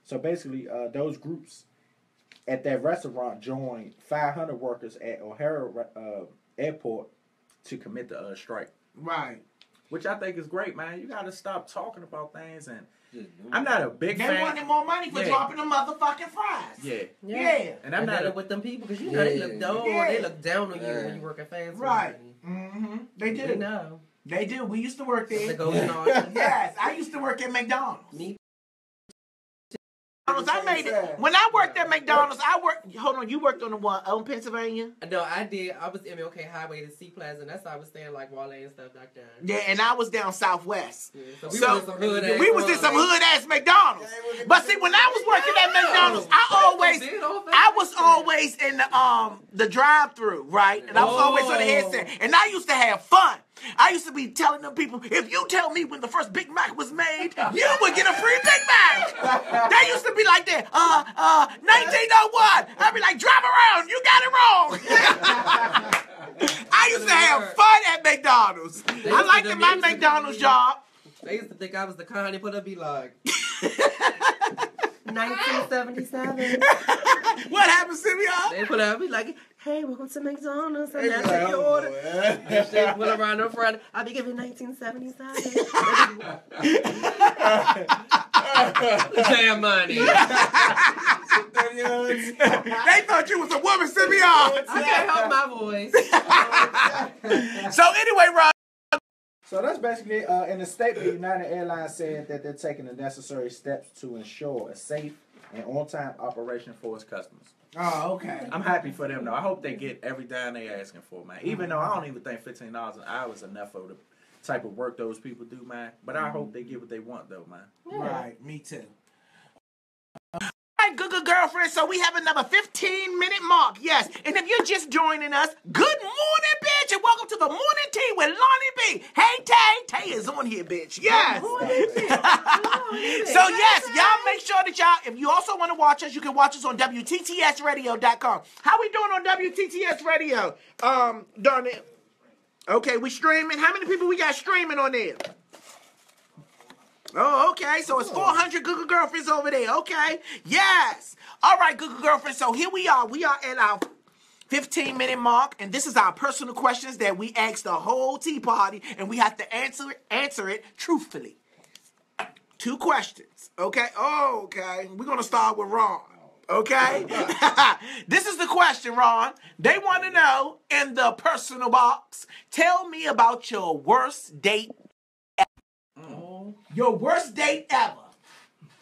So basically, those groups at that restaurant joined 500 workers at O'Hare Airport to commit the strike. Right. Which I think is great, man. You got to stop talking about things. And I'm not a big fan. They wanted more money for dropping the motherfucking fries. Yeah. And I'm not with them people because you know they look down. They look down on you when you work at fast food. Right. Mm-hmm. They do. They know. They do. We used to work there. Yes, I used to work at McDonald's. Me. I made it. When I worked at McDonald's, hold on, you worked on the one on Pennsylvania? No, I did. I was MLK Highway to C Plaza, and that's how I was staying like Wale and stuff back then. Yeah, and I was down Southwest. Yeah, so we was in some hood ass McDonald's. But see, when I was working at McDonald's, I was always in the drive-through, right? And I was always on the headset, and I used to have fun. I used to be telling them people, if you tell me when the first Big Mac was made, you would get a free Big Mac. They used to be like that, 1901. I'd be like, drive around, you got it wrong. I used to have fun at McDonald's. I liked my McDonald's job. They used to think I was the kind they put up be like 1977. What happened, Simeon? They put up be like, hey, welcome to McDonald's. And that's like, your order. And they put around in front. I'll be giving 1977. Damn money. They thought you was a woman, Simeon. I can't help my voice. So anyway, Rob. So that's basically, in the statement, United Airlines said that they're taking the necessary steps to ensure a safe and on-time operation for its customers. Oh, okay. I'm happy for them, though. I hope they get every dime they asking for, man. Even though I don't even think $15 an hour is enough for the type of work those people do, man. But I hope they get what they want, though, man. Yeah. Right, me too. Good girlfriend, so we have another 15-minute mark, yes. And if you're just joining us, good morning, bitch, and welcome to the Morning Tea with Lonnie B. Hey, Tay. Tay is on here, bitch. Yes. So, yes, y'all make sure that y'all, if you also want to watch us, you can watch us on WTTSradio.com. How we doing on WTTS Radio? Darn it. Okay, we streaming. How many people we got streaming on there? Oh, okay. So it's 400 Google girlfriends over there. Okay. Yes. All right, Google girlfriends. So here we are. We are at our 15-minute mark, and this is our personal questions that we ask the whole tea party, and we have to answer it truthfully. 2 questions. Okay. Oh, okay. We're gonna start with Ron. Okay. This is the question, Ron. They want to know in the personal box. Tell me about your worst date. Your worst date ever.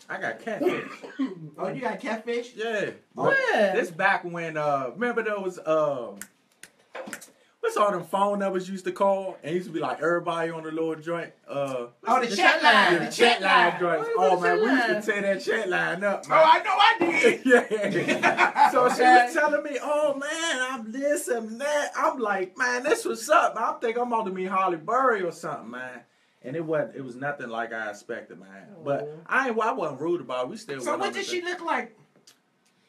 I got catfish. Oh, you got catfish? Yeah. When? This back when, remember those, what's all them phone numbers used to call? And it used to be like everybody on the little joint. The chat line. Yeah, the chat line joints. Oh, man, we used to tear that chat line up, man. Oh, I know I did. Yeah. So she was telling me, oh, man, I'm this and that. I'm like, man, this was up. I think I'm about to meet Holly Berry or something, man. And it was nothing like I expected, man. But I wasn't rude about it. We still. So what did she look like?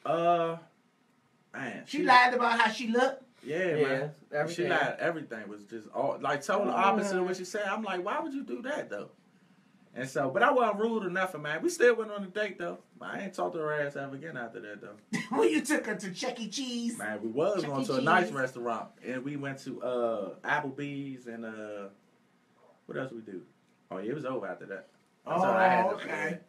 Man, she lied about how she looked. Yeah, man. Everything. She lied. Everything was just all like total opposite of what she said. I'm like, why would you do that though? And so, but I wasn't rude or nothing, man. We still went on a date though. I ain't talked to her ass ever again after that though. When you took her to Chuck E. Cheese? Man, we was going to a nice restaurant, and we went to Applebee's and what else we do? Oh, yeah, it was over after that. That's all I had okay.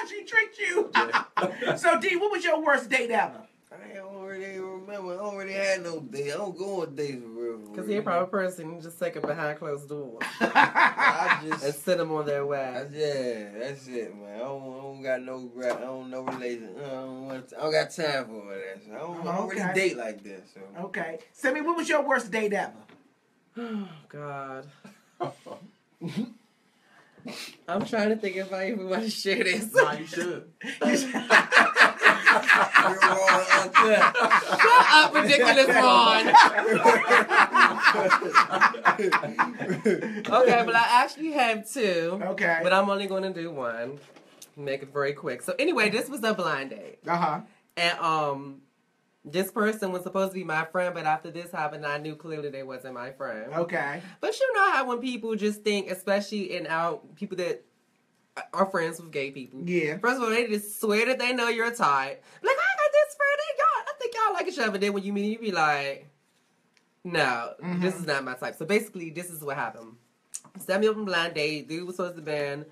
She tricked you. Yeah. So, D, what was your worst date ever? I already remember. I already had no date. I don't go on dates for real. Because he a proper person. You just take him behind closed doors. I And send them on their way. Yeah, that's it, man. I don't got no relation. I don't got time for that. So I don't really date like that. So. Okay. Sammy, what was your worst date ever? Oh, God. I'm trying to think if I even want to share this. Nah, you should. Shut up, ridiculous Ron. Okay, but I actually have two. Okay. But I'm only going to do one. Make it very quick. So anyway, this was a blind date. Uh-huh. And this person was supposed to be my friend, but after this happened, I knew clearly they wasn't my friend. Okay. But you know how when people just think, especially in people that are friends with gay people. Yeah. First of all, they just swear that they know your type. Like, I got this friend, I think y'all like each other. Then when you meet, you be like, no, this is not my type. So basically, this is what happened. Set me up on a blind date. Dude was supposed to be, you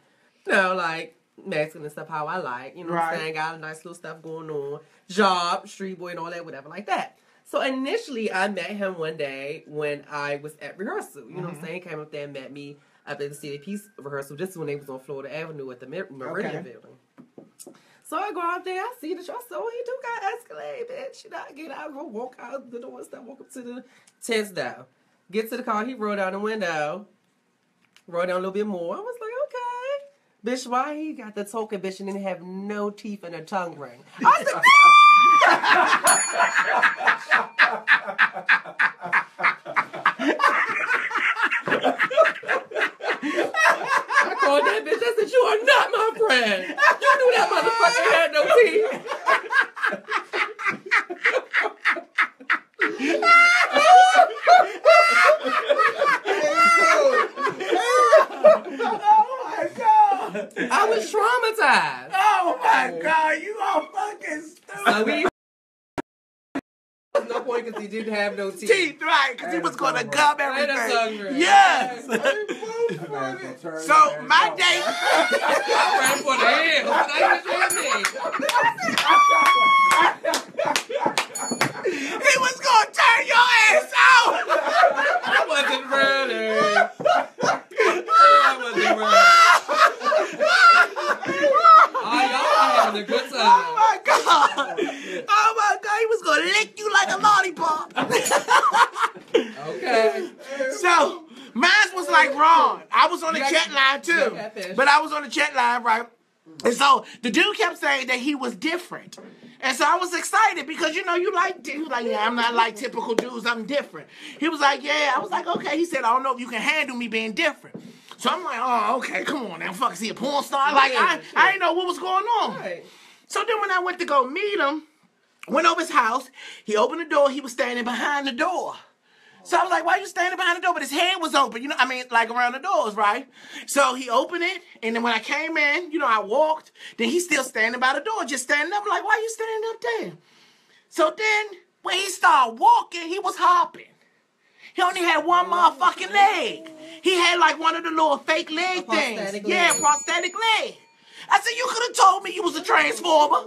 know, like, Mexican and stuff, how I like. You know what I'm saying? Got a nice little stuff going on. Job, street boy, and all that, whatever, like that. So initially, I met him one day when I was at rehearsal. You know what I'm saying? He came up there and met me up at the City Peace rehearsal. This is when they was on Florida Avenue at the Meridian building. So I go out there, I see the show. So he do got Escalade, bitch. You know, I get out, go walk out the door and stuff, walk up to the tents down. Get to the car, he rolled down the window. Rolled down a little bit more. I was like, okay. Bitch, why he got the token, bitch, and didn't have no teeth and a tongue ring? I was like, I called that bitch. I said, you are not my friend. You knew that motherfucker had no teeth. I was traumatized. Oh my God, you are fucking stupid. So we no point because he didn't have no teeth. Teeth, right? Because he was going to gum everything. Yes. So my date. I ran for the hills. He was going to turn your ass out. I wasn't ready. I wasn't ready. Oh, y'all are having a good time. Oh my God. Oh my God. He was going to lick you like a lollipop. Okay. So mine was like Ron. I was on the chat line too. But I was on the chat line, right? And so the dude kept saying that he was different. And so I was excited because, you know, he was like, yeah, I'm not like typical dudes. I'm different. He was like, yeah. I was like, okay. He said, I don't know if you can handle me being different. So I'm like, oh, okay, come on now. Fuck, is he a porn star? Like, I didn't know what was going on. Right. So then when I went to go meet him, went over his house, he opened the door. He was standing behind the door. So I was like, why are you standing behind the door? But his head was open, you know, I mean, like around the doors, right? So he opened it, and then when I came in, you know, I walked, then he's still standing by the door, just standing up. I'm like, why are you standing up there? So then, when he started walking, he was hopping. He only had one motherfucking leg. He had like one of the little fake leg things. Yeah, prosthetic leg. I said, you could have told me you was a transformer.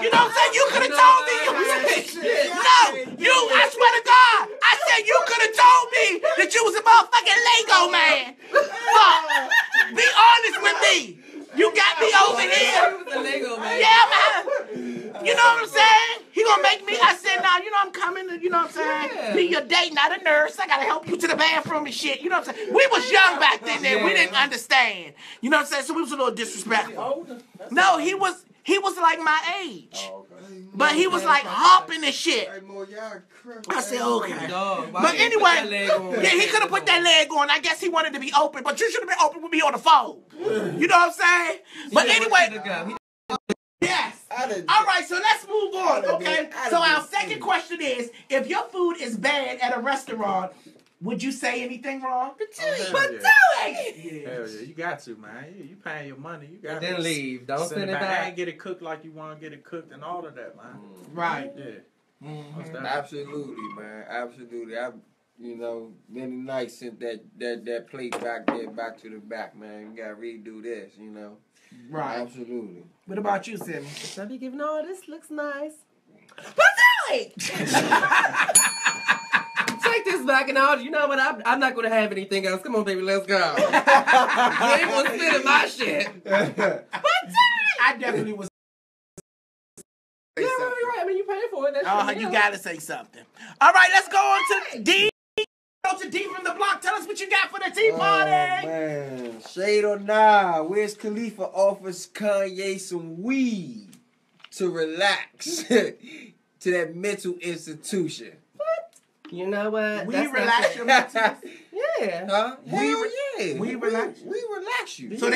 You know what I'm saying? You could have told me you was I swear to God. I said, you could have told me that you was a motherfucking Lego man. Fuck. Be honest with me. You got me over here. Yeah, man. You know what I'm saying? He gonna make me, I said, nah, you know I'm coming to, you know what I'm saying? Be your date, not a nurse. I gotta help you to the bathroom and shit. You know what I'm saying? We was young back then. We didn't understand. You know what I'm saying? So we was a little disrespectful. No, he was like my age. But he was like hopping and shit. I said, okay. But anyway, yeah, he could have put that leg on. I guess he wanted to be open, but you should have been open with me on the phone. You know what I'm saying? But anyway. Yes. All right, so let's move on, okay? So our second question is, if your food is bad at a restaurant, would you say anything wrong? Hell yeah, you got to, man. You paying your money. You got to. Then leave. Don't send it back. And get it cooked like you want to get it cooked and all of that, man. Right. Yeah. Absolutely, man. Absolutely. You know, many nights since that plate back there, back to the back, man. You gotta redo this, you know. Right. Absolutely. What about you, Sammy? Don't be giving all this looks nice. But do it! Check this back and all. You know what? I'm not gonna have anything else. Come on, baby, let's go. You ain't gonna spit in my shit. I definitely was. Yeah, right. I mean, you paid for it. That's You gotta say something. All right, let's go on to D. Go to D from the block. Tell us what you got for the tea party. Man, shade or nah, Wiz Khalifa offers Kanye some weed to relax to that mental institution. You know what? We relax your mental. Yeah. Huh? Hell yeah. We relax. We relax you. So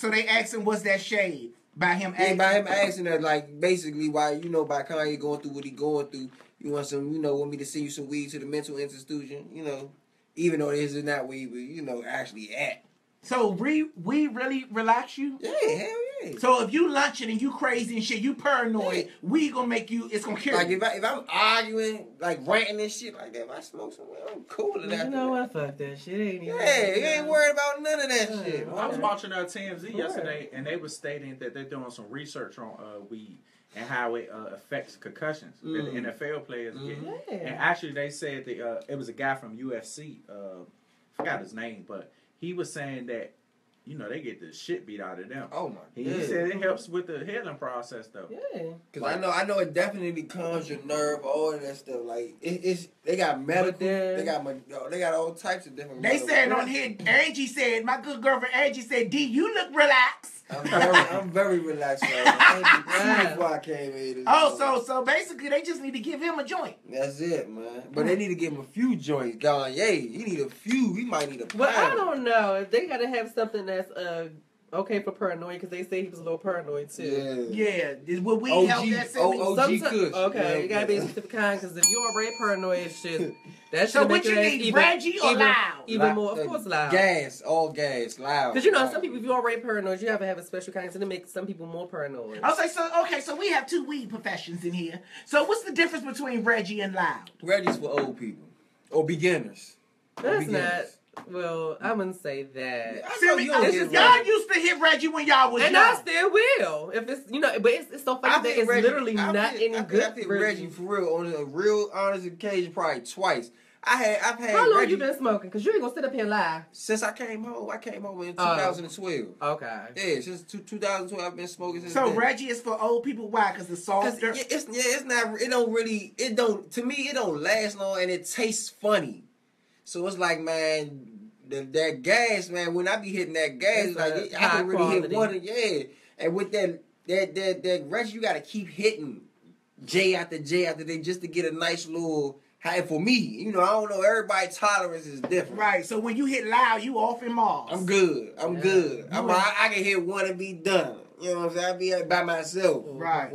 they asking, what's that shade? By him asking? By him asking her, like, basically, why, by Kanye going through what he going through, you want some, want me to send you some weed to the mental institution, even though this is not where he was, actually at. So we really relax you? Yeah, hell yeah. So if you lunching and you crazy and shit, you paranoid, we gonna make you, it's gonna kill you. Like, if I'm arguing, like, ranting and shit like that, if I smoke somewhere, I'm cool with that. You know what? Fuck that shit. Ain't even. Yeah, you ain't worried about none of that shit. I was watching TMZ yesterday, and they were stating that they're doing some research on weed and how it affects concussions that the NFL players get. Yeah. And actually, they said that it was a guy from UFC, forgot his name, but he was saying that, they get the shit beat out of them. Oh my He god. said it helps with the healing process, though. Yeah. Cause I know it definitely calms your nerve, all of that stuff. Like they got medical, they got all types of different. They said on here, Angie said, my good girlfriend Angie said, D, you look relaxed. I'm very relaxed right now. Before I came here. So basically they just need to give him a joint. That's it, man. But they need to give him a few joints. Kanye, he need a few. He might need a pound. Well, I don't know. They gotta have something that's okay for paranoid, because they say he was a little paranoid too. Yeah. Will we help that? OG Kush. Okay, you gotta be a specific kind, because if you're already paranoid, shit, that So should what make you your need, Reggie or loud? Even more, of course, loud. Gas, all gas, loud. Because some people, if you're already paranoid, you have to have a special kind, so it makes some people more paranoid. I was like, so we have two weed professions in here. So what's the difference between Reggie and loud? Reggie's for old people or beginners. That's not. Well, I wouldn't say that. Y'all used to hit Reggie when y'all was and young. I still will. If it's but it's so funny that it's literally not any good. I think Reggie for real on a real honest occasion probably twice. I've had How long Reggie, you been smoking? Because you ain't gonna sit up here and lie. Since I came home. I came home in 2012. Okay. Yeah, since 2012 I've been smoking since So then. Reggie is for old people. Why? Because it's softer. It's not. To me it don't last long and it tastes funny. So it's like, man, that gas, man. When I be hitting that gas, It's like I can really quality. hit one. And with that Reggie, you got to keep hitting J after day just to get a nice little. Hey, for me, I don't know. Everybody's tolerance is different. Right. So when you hit loud, you off in Mars. I'm good. I can hit one and be done. You know what I'm saying? I be by myself. Right.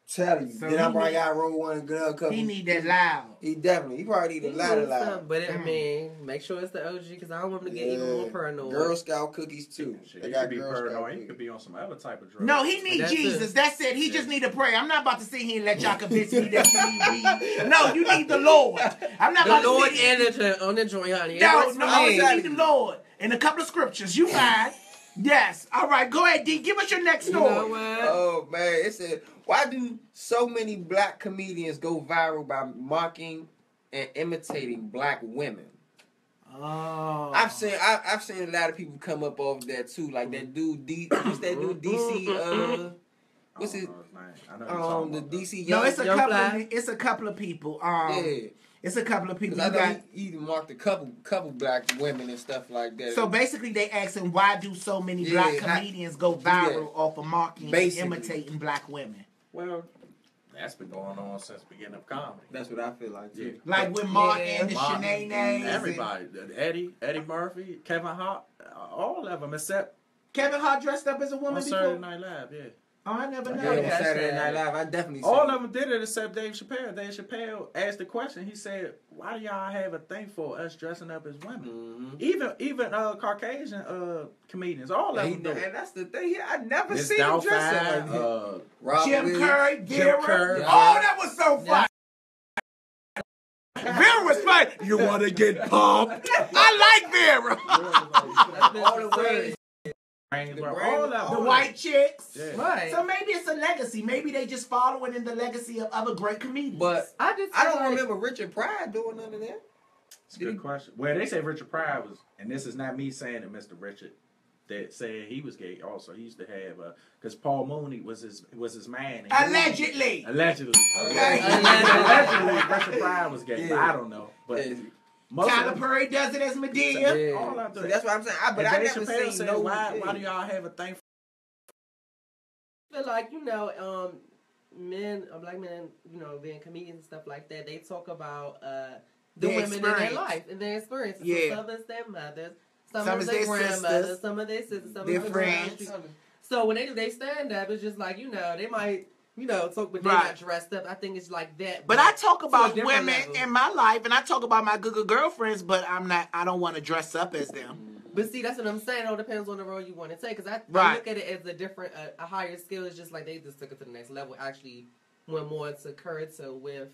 Tell you. So then I probably got to roll one and go a couple. He need that loud. He probably need a lot of loud. But I mean, make sure it's the OG, because I don't want him to get even more paranoid. Girl Scout cookies too. Shit, They he got could be Girl paranoid. Scout He cookies. could be on some other type of drug. No, he need That's Jesus. it. That's it. He just need to pray. I'm not about to sit here and let y'all convince me that you need weed. No, you need the Lord. I'm not about The Lord to sit here. and on the joint, honey. No, me. you need the Lord. And a couple of scriptures. You fine. Yes. All right. Go ahead, D. Give us your next You story. know what? Oh man, it said, why do so many black comedians go viral by mocking and imitating black women? Oh. I've seen a lot of people come up off that too. Like that dude what's that dude DC what's his the DC No, young it's a Young couple. Fly. It's a couple of people. yeah. It's a couple of people. I You know got. he even marked a couple black women and stuff like that. So basically, they asking why do so many black comedians go viral off of mocking Basically. and imitating black women? Well, that's been going on since the beginning of comedy. That's what I feel like too. Like with Mark and the Mark, Shanae names. Everybody, Eddie Murphy, Kevin Hart, all of them except Kevin Hart dressed up as a woman on before. Saturday Night Live. Yeah, Oh, I never Yeah, know on that. Saturday Night Live, I definitely all seen of them did it except Dave Chappelle. Dave Chappelle asked the question. He said, "Why do y'all have a thing for us dressing up as women? Even Caucasian comedians, all of them do it." And that's the thing. I never Miss seen him dress Doubtfire, up like that. Jim Curry, Vera. Curry. Oh, that was so fun. Vera was funny. You want to get pumped? I like Vera. All the ways. All of The them. white chicks. Yeah. Right. So maybe it's a legacy. Maybe they just following in the legacy of other great comedians. But I I don't feel like- remember Richard Pryor doing none of that. It's a good question. Well, they say Richard Pryor was, and this is not me saying it, Mr. Richard, that said he was gay. Also, he used to have because Paul Mooney was his man. Allegedly. Allegedly. Okay. Allegedly, Richard Pryor was gay. But I don't know. But Tyler Perry does it as Medea. Yeah. All out there. So that's what I'm saying. But I never seen no. Why do y'all have a thing? I feel like, men, black men, being comedians and stuff like that, they talk about the women in their life and their experiences. Yeah. So some is their mothers, some is their grandmothers, sisters, some of their sisters, some their of their friends. So when they do their stand up, it's just like, they might, talk, but they're Right. not dressed up. I think it's like that. But I talk to a about different women level. in my life, and I talk about my good girlfriends, but I don't want to dress up as them. But see, that's what I'm saying. It all depends on the role you want to take. Because I look at it as a different, a higher skill. It's just like they just took it to the next level. Actually went more into character with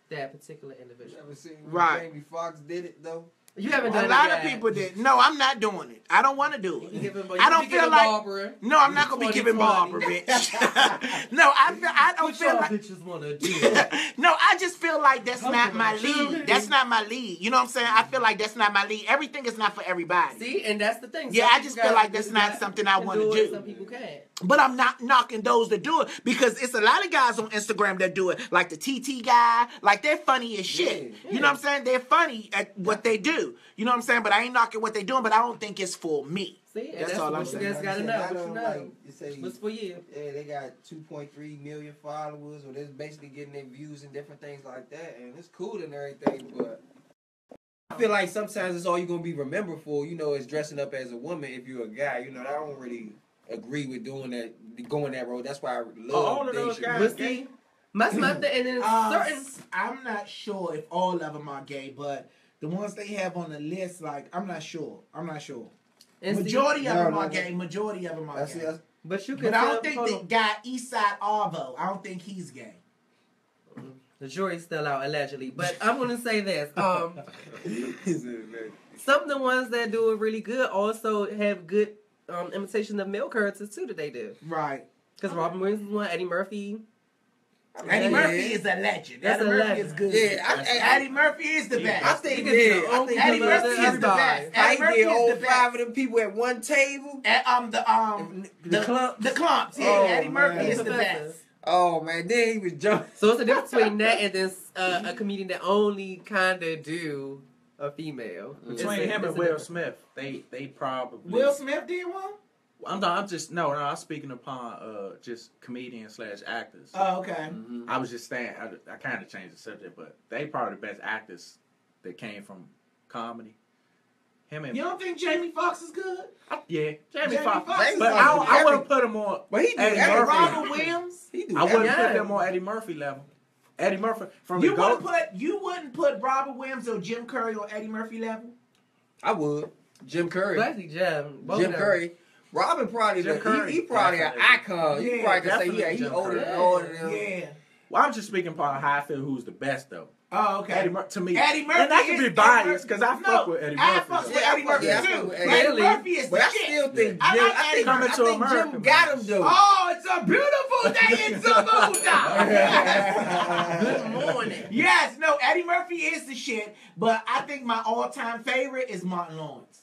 that particular individual. You ever seen when Right. Jamie Foxx did it though? You haven't done A it lot yet. of people did. No, I'm not doing it. I don't want to do You it. give him, I don't feel like. Barbara. No, I'm not gonna be giving 2020. Barbara, bitch. No, I don't What feel y'all like. bitches want to do? No, I just feel like that's Come not on, my children. lead. That's not my lead. You know what I'm saying? I feel like that's not my lead. Everything is not for everybody. See, and that's the thing. Yeah, Some I just people feel got- like that's not something I can wanna it, do. Some people can't. But I'm not knocking those that do it because it's a lot of guys on Instagram that do it, like the TT guy. Like they're funny as shit. Yeah. You know what I'm saying? They're funny at what they do. You know what I'm saying? But I ain't knocking what they doing. But I don't think it's for me. See, and That's all I'm what saying. you guys got to know. What you know. Like, you say, What's for you? yeah, they got 2.3 million followers, or they're basically getting their views and different things like that, and it's cool and everything, but I feel like sometimes it's all you're gonna be remembered for, is dressing up as a woman if you're a guy. I don't really agree with doing that, going that road. That's why I love all of those Dave guys- Chappelle. But see, my thing, and then certain. I'm not sure if all of them are gay, but the ones they have on the list, like I'm not sure. And see, Majority of them No, are no. gay. Majority of them are That's gay. it. but you can. But I don't tell- think hold the on. guy Eastside Arvo. I don't think he's gay. The jury's still out allegedly, but I'm gonna say this. Some of the ones that do it really good also have good imitation of male characters too that they do. Right. Because Robin Williams is one, Eddie Murphy. Eddie Yeah. Murphy is a legend. That's Eddie a Murphy legend. is good. Yeah, Eddie Murphy is the best. I think, He could be yeah, the I uncle think to Eddie Murphy is the everybody. best. how Eddie he Murphy did is all the 5 best. of them people at one table. And, The clumps. the clumps. Yeah, Oh, Eddie Murphy man. is the Professor. best. Oh man, then he was jumping. So it's a difference between that and then a comedian that only kind of do a female. Between him and Will Smith, they probably. Will Smith did one? I'm speaking upon just comedians / actors. Oh, okay. Mm-hmm. I was just saying, I kind of changed the subject, but they probably the best actors that came from comedy. Him and You don't think Jamie Foxx is good? Jamie Jamie Foxx. Foxx is But good. I wouldn't put him on. But he do Eddie everything. Murphy. Robert Williams? He do I wouldn't Yeah. put them on Eddie Murphy level. Eddie Murphy from You the wouldn't GOAT. put Robert Williams or Jim Curry or Eddie Murphy level? I would. Jim Curry. Especially Jim. Both Jim of them. Curry. Robin probably Jim Curry, he probably definitely. an icon. You Yeah, probably can say definitely he Jim older Curry. than all of them. Yeah. Well, I'm just speaking upon how I feel who's the best though. Oh, okay. To me, Eddie Murphy and I can is be Eddie biased Murphy. because I No, fuck with Eddie I Murphy. fuck though. with Eddie Murphy Yeah, I too. fuck with Eddie Eddie. Murphy is But the I shit. still think I Jim. like I Eddie think, Coming I to think America, Jim got him though. Oh, it's a beautiful day in Zamunda. Good morning. Yes, no, Eddie Murphy is the shit, but I think my all-time favorite is Martin Lawrence.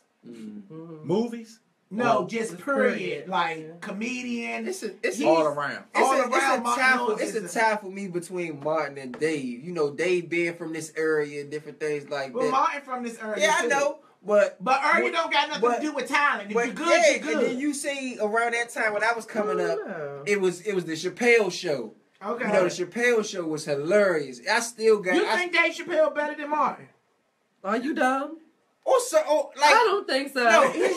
Movies No, Oh, just just period. period. Like, comedian. It's all around. all It's around a Martin tie Lawrence it's is a tie for me between Martin and Dave. Dave being from this area and different things like Well, that. Martin from this area, Yeah, I too. know, but But Ernie But- don't got nothing but- to do with talent. If but you're good, yeah, you're good. and then you see around that time when I was coming up, Oh. it was the Chappelle show. okay. The Chappelle show was hilarious. I still got. You think Dave Chappelle better than Martin? Are you dumb? Also, I don't think so. no, his.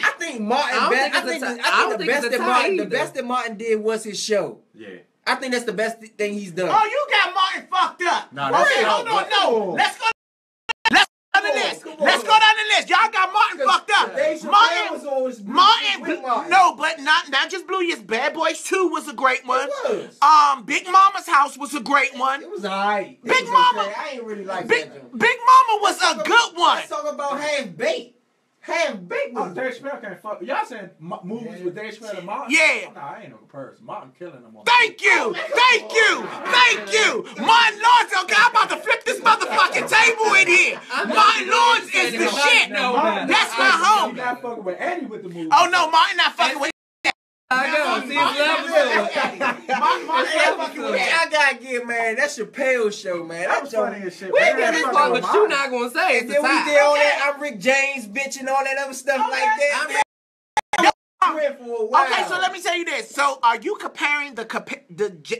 I think Martin. I don't best, think I think, it's a the- tie- I I don't think think the best it's a that tie Martin, the either. best that Martin did was his show. Yeah. I think that's the best thing he's done. Oh, you got Martin fucked up. Nah, Wait, that's hold not- on, no. Let's go. Let's go down the list. Come on. Let's go down the list. Y'all got Martin fucked up. Dave Chappelle Martin. was always Martin, with Martin. no, but not just Blue Years. Bad Boys 2 was a great one. It was. Big Mama's House was a great one. It was alright. Big Mama- I ain't really like Big that. Joke. Big Mama was a good one. Let's talk about Half Baked. Half Baked Oh, was. Dave Chappelle can't fuck. Y'all saying movies with Dave Chappelle and Martin? Yeah. Nah, I ain't no comparison. Martin killing them on. Thank you. Thank you. Thank you. Martin Lawrence, okay, I'm about to flip this motherfucking it here. Martin Lawrence is the shit. That's my You're homie. not fucking with Eddie with the movie. Oh no, Martin not fucking with. I know. See, I gotta get, man, that's Chappelle show, man. That was funny as shit. We man. get this That's part, fucking but you mine. not gonna say And it's then the we time. did all that, I'm Rick James bitch and all that other stuff like that. Man, for a while. Okay, so let me tell you this. So, are you comparing the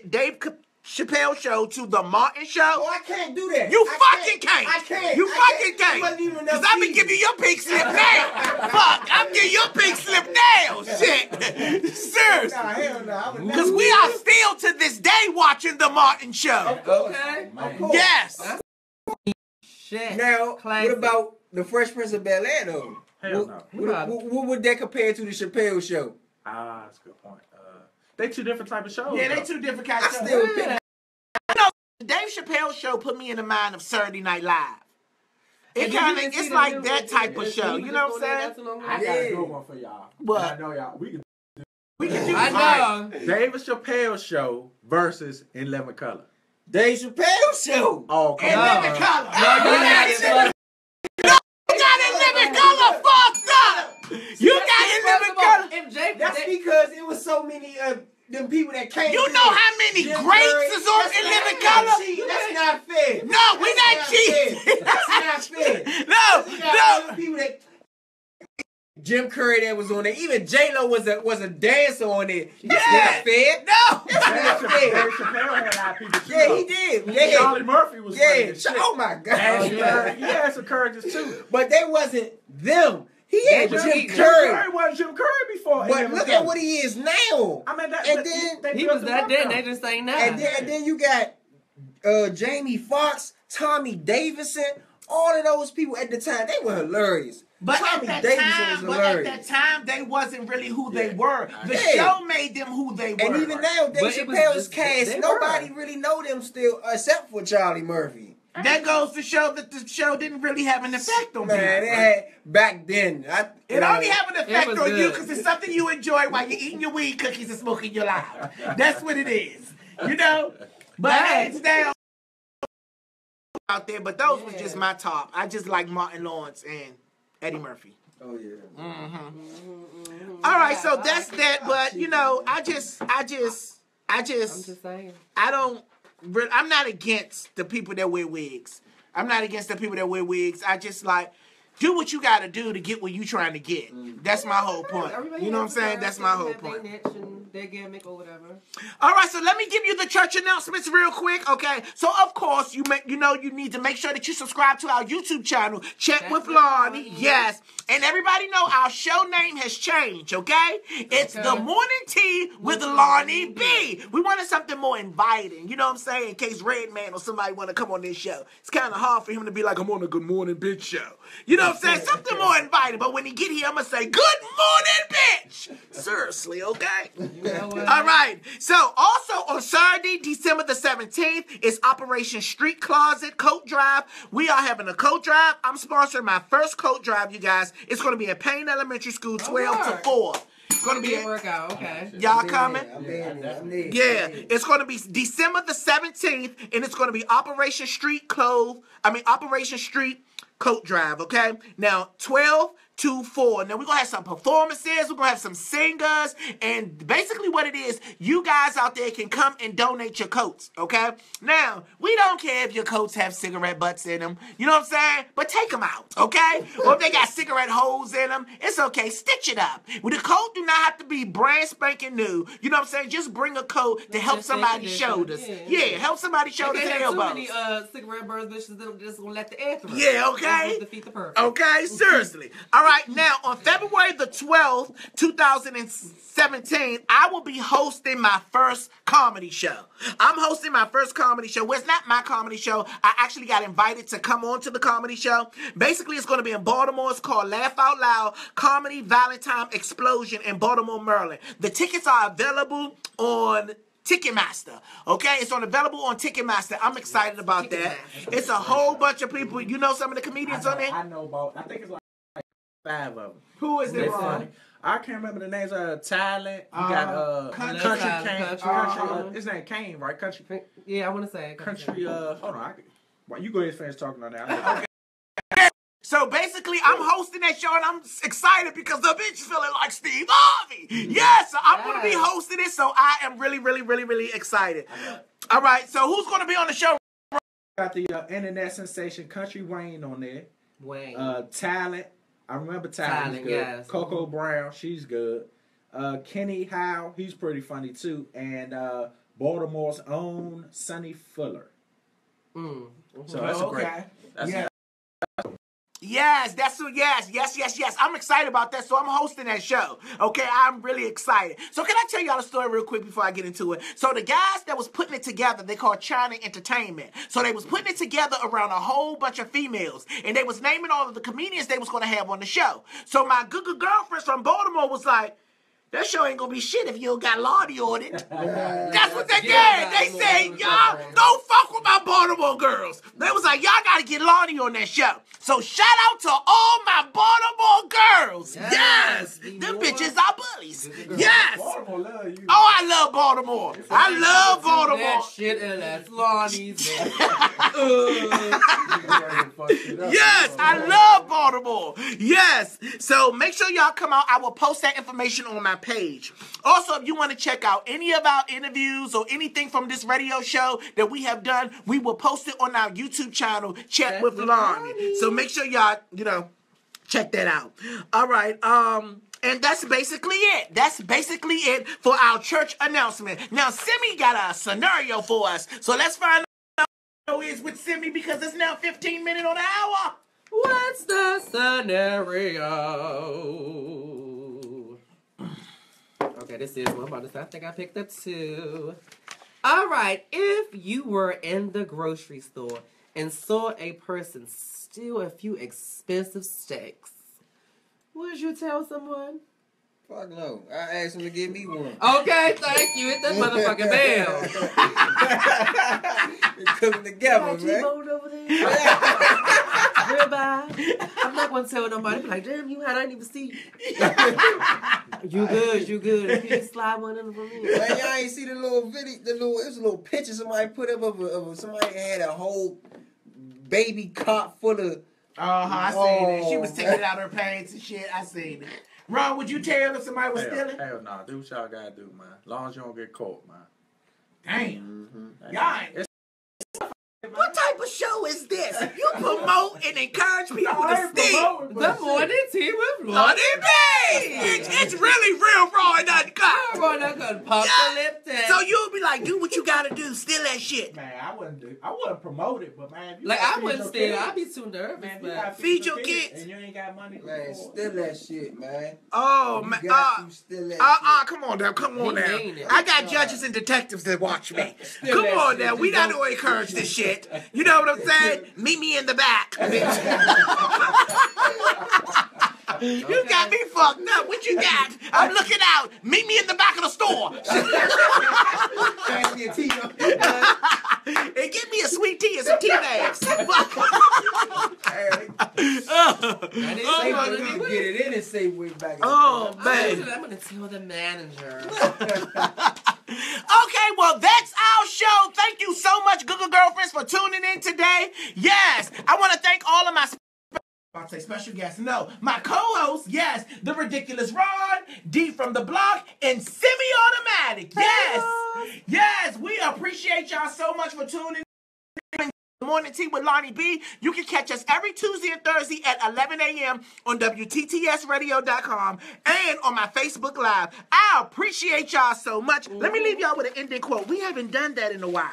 Dave Chappelle show to the Martin show? Oh, I can't do that. You I fucking can't. I can't. You I fucking It wasn't can't. even enough Because I'm going to season. give you your pink slip now. Fuck, I'm giving you your pink slip now. Shit. Seriously. Nah, hell no. I would never Because do we that. are still to this day watching the Martin show. Okay. Of course. Yes. Shit. Now, Classic. what about the Fresh Prince of Bel-Air, though? Hell no. What would that compare to the Chappelle show? Ah, that's a good point. They two different type of shows. Yeah, they though. two different kinds I of shows. still pick. The Dave Chappelle show put me in the mind of Saturday Night Live. It And you kind of, didn't see it's the like new- that type of he show. was You just know what doing I'm that saying? not too long I ago. got a Yeah. good one for y'all. What? And I know y'all. We can. We can do I know. David Chappelle show versus In Living Color. Dave Chappelle show. Oh, come And on. Living Color. No, you got it. You got In Living Color fucked up. You got In Living Color. If Jake, That's because it was so many them people that came. You to know it. how many Jim greats Curry. is on That's In not- Living that's not Color? cheating. That's not fair. No, we not That's cheating. fair. That's not fair. No, You got all the no. people that Jim Curry that was on there. Even J Lo was a dancer on it. That's Yeah. not fair. No. That's not Dave fair. Chappelle had a lot of people. too, Yeah, though. he did. Yeah, Charlie Murphy was funny yeah. as shit. Oh my God. And yeah. he had some characters too. But they wasn't them. He had Jim Jim Curry. Curry. wasn't Jim Curry before. In But Living look Color. at what he is now. I mean, And then he was that then, they just ain't now. And then you got Jamie Foxx, Tommy Davidson, all of those people at the time, they were hilarious. But Tommy at Davidson that was time, hilarious. they wasn't really who they Yeah. were. The Yeah. show made them who they were. And even now, Dave But it was Chappelle's just- cast, they nobody were. really know them still, except for Charlie Murphy. That goes to show that the show didn't really have an effect on Man, people. it had back then. It only have an effect was on you good. because it's something you enjoy while you're eating your weed cookies and smoking your loud. That's what it is. You know? But hands down out there, but those was just my top. I just like Martin Lawrence and Eddie Murphy. Oh, yeah. All right, so that's that. But you know, I just, I'm just saying. I don't. I'm not against the people that wear wigs. I'm not against the people that wear wigs. I just like do what you got to do to get what you trying to get. That's my whole point. Everybody You know what I'm has saying? their- That's my they whole have their point. niche and their gimmick or whatever. All right, so let me give you the church announcements real quick, okay? So of course you need to make sure that you subscribe to our YouTube channel, Check with Lonnie. Yes, and everybody know our show name has changed, okay? It's Okay. the Morning Tea with Lonnie B. We wanted something more inviting, you know what I'm saying? In case Redman or somebody want to come on this show, it's kind of hard for him to be like, I'm on a Good Morning Bitch show. You know what I'm saying? Something more inviting. But when he get here, I'm gonna say, Good morning, bitch. Seriously, okay? You know what? All right. So, also on Saturday, December the 17th, is Operation Street Closet Coat Drive. We are having a coat drive. I'm sponsoring my first coat drive, you guys. It's going to be at Payne Elementary School, 12 to 4. It's going to be Did at, work out, okay. y'all coming? I'm there. Yeah, it's going to be December the 17th, and it's going to be Operation Street Coat Drive, okay? Now, 12 to 4. Now, we're going to have some performances. We're going to have some singers. And basically what it is, you guys out there can come and donate your coats, okay? Now, we don't care if your coats have cigarette butts in them. You know what I'm saying? But take them out, okay? Or if they got cigarette holes in them, it's okay. Stitch it up. Well, the coat do not have to be brand spanking new. You know what I'm saying? Just bring a coat to help Just somebody's condition. shoulders. Yeah. Yeah, help somebody's They shoulders can't and have too elbows. many cigarette burns, bitches that just gonna let the air through. Yeah, okay. That's what defeat the purpose. Okay, seriously. All right, now on February the 12th, 2017, I will be hosting my first comedy show. I'm hosting my first comedy show. Well, it's not my comedy show. I actually got invited to come on to the comedy show. Basically, it's going to be in Baltimore. It's called Laugh Out Loud Comedy Valentine Explosion in Baltimore, Maryland. The tickets are available on Ticketmaster. Okay, it's available on Ticketmaster. I'm excited about that. It's a whole bunch of people. You know some of the comedians on there? I know about. I think it's like 5 of them. Who is They it, funny. Ron? I can't remember the names. Talent. You got Country Talent, Country. His name Kane, right? Country. Yeah, I want to say Country. Hold on. Why you go ahead and finish talking on that? So basically, I'm hosting that show, and I'm excited because the bitch is feeling like Steve Harvey. Yes, so I'm going to be hosting it, so I am really, really, really, really excited. All right, so who's going to be on the show? Got the internet sensation Country Wayne on there. Wayne. Talent. I remember Talent. He's good. Yes. Coco Brown, she's good. Kenny Howe, he's pretty funny too. And Baltimore's own Sonny Fuller. So that's Okay. great. That's Yes, yes. I'm excited about that, so I'm hosting that show. Okay, I'm really excited. So can I tell y'all a story real quick before I get into it? So the guys that was putting it together, they called China Entertainment. So they was putting it together around a whole bunch of females, and they was naming all of the comedians they was going to have on the show. So my good girlfriend from Baltimore was like, that show ain't gonna be shit if you don't got Lonnie on it. That's what they did. They said, y'all don't fuck with my Baltimore girls. They was like, y'all gotta get Lonnie on that show. So shout out to all my Baltimore girls. Yes. Them bitches are bullies. Yes. Baltimore love you. Oh, I love Baltimore. I love Baltimore. That shit and that's Lonnie's. Yes, I love Baltimore. Yes. So make sure y'all come out. I will post that information on my page. Also, if you want to check out any of our interviews or anything from this radio show that we have done, we will post it on our YouTube channel, Chat with Lonnie. So make sure y'all, check that out. All right. And that's basically it. That's basically it for our church announcement. Now, Simi got a scenario for us. So let's find out what is with Simi because it's now 15 minutes on the hour. What's the scenario? Okay, this is one about this. I think I picked up two. All right, if you were in the grocery store and saw a person steal a few expensive steaks, would you tell someone? Fuck no. I asked him to give me one. Okay, thank you. Hit that motherfucking bell. It's coming together, man. T-bone over there. Goodbye. I'm not gonna tell nobody. Be like, damn, you had. I didn't even see you. You good. If you just slide one in for me. Man, y'all ain't see the little video, it was a little picture somebody put up of somebody had a whole baby cart full of. I seen it. She was taking out her pants and shit. I seen it. Ron, would you tell if somebody was stealing? Hell no. Do what y'all gotta do, man. As long as you don't get caught, man. Damn. Y'all ain't. What type of show is this? You promote and encourage people to steal. The morning tea with Lonnie B! It's really real raw and uncut. Apocalyptic. So you'll be like, do what you gotta do, steal that shit. Man, I wouldn't promote it, but man, Like I wouldn't steal. I'd be too nervous. Man, Man. Feed your kids. And you ain't got money. Man, steal that shit, man. Oh, man. You got to steal that Come on now. Come on now. mean it. I got judges and detectives that watch me. Come on now. We got to encourage this shit. You know what I'm saying? Meet me in the back, bitch. You got me fucked up. What you got? I'm looking out. Meet me in the back of the store. Pass me a tea. And give me a sweet tea and some tea bags. Get it in and say way back. Oh, man. I'm gonna tell the manager. Okay, well, that's our show. Thank you so much, Google Girlfriends, for tuning in today. Yes, I want to thank all of my special guests. No, my co-hosts, yes, the ridiculous Ron, D from the block, and Semi-Automatic. Yes, we appreciate y'all so much for tuning in. Morning Tea with Lonnie B. You can catch us every Tuesday and Thursday at 11 a.m. on WTTSradio.com and on my Facebook Live. I appreciate y'all so much. Let me leave y'all with an ending quote. We haven't done that in a while.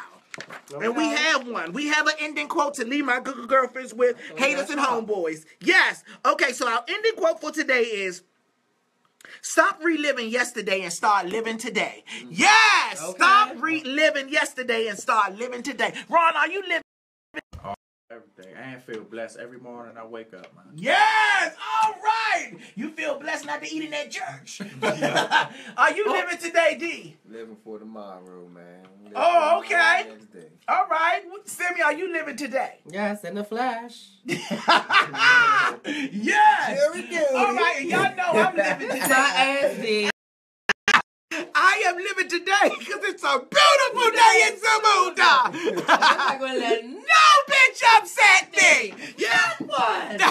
Okay. And we have one. We have an ending quote to leave my Google Girlfriends with, haters and homeboys. Yes. Okay, so our ending quote for today is, stop reliving yesterday and start living today. Yes! Okay. Stop reliving yesterday and start living today. Ron, are you living? Every day. I feel blessed every morning I wake up, man. Yes! All right! You feel blessed not to eat in that church. Are you living today, D? Living for tomorrow, man. Oh, okay. Next day. All right. Simi, are you living today? Yes, in the flesh. Yes! Here we go. All right, and y'all know I'm living today. My ass did. I am living today because it's a beautiful day in Zamunda. I'm not going to let no bitch upset me. Yeah, what?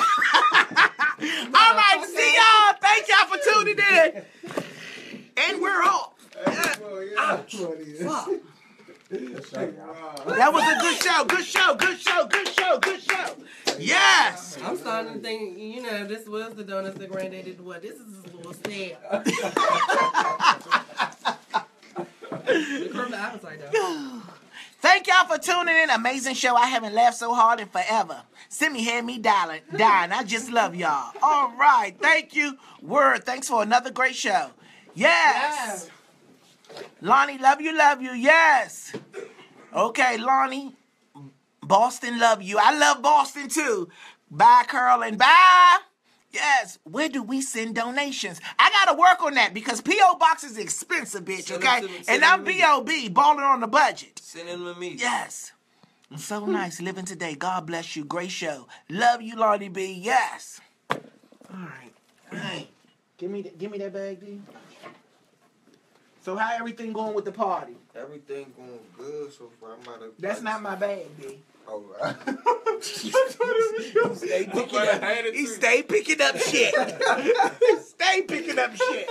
was a good show. Good show. Good show. Good show. Good show. Yes. I'm starting to think, you know, this was the donuts that granddaddy did. What? This is a little sad. From the appetite, though. Thank y'all for tuning in. Amazing show. I haven't laughed so hard in forever. Simi had me dying. I just love y'all. All right. Thank you. Word. Thanks for another great show. Yes. Lonnie, love you, love you. Yes. Okay, Lonnie. Boston, love you. I love Boston, too. Bye, Curlin. Bye. Yes. Where do we send donations? I got to work on that because P.O. Box is expensive, bitch, okay? And I'm B.O.B., balling on the budget. Send them to me. Yes. So nice living today. God bless you. Great show. Love you, Lonnie B. Yes. All right. Hey, give me that bag, D. So how everything going with the party? Everything going good so far. That's not my bag, D. All right. He stay picking up shit. Stay picking up shit.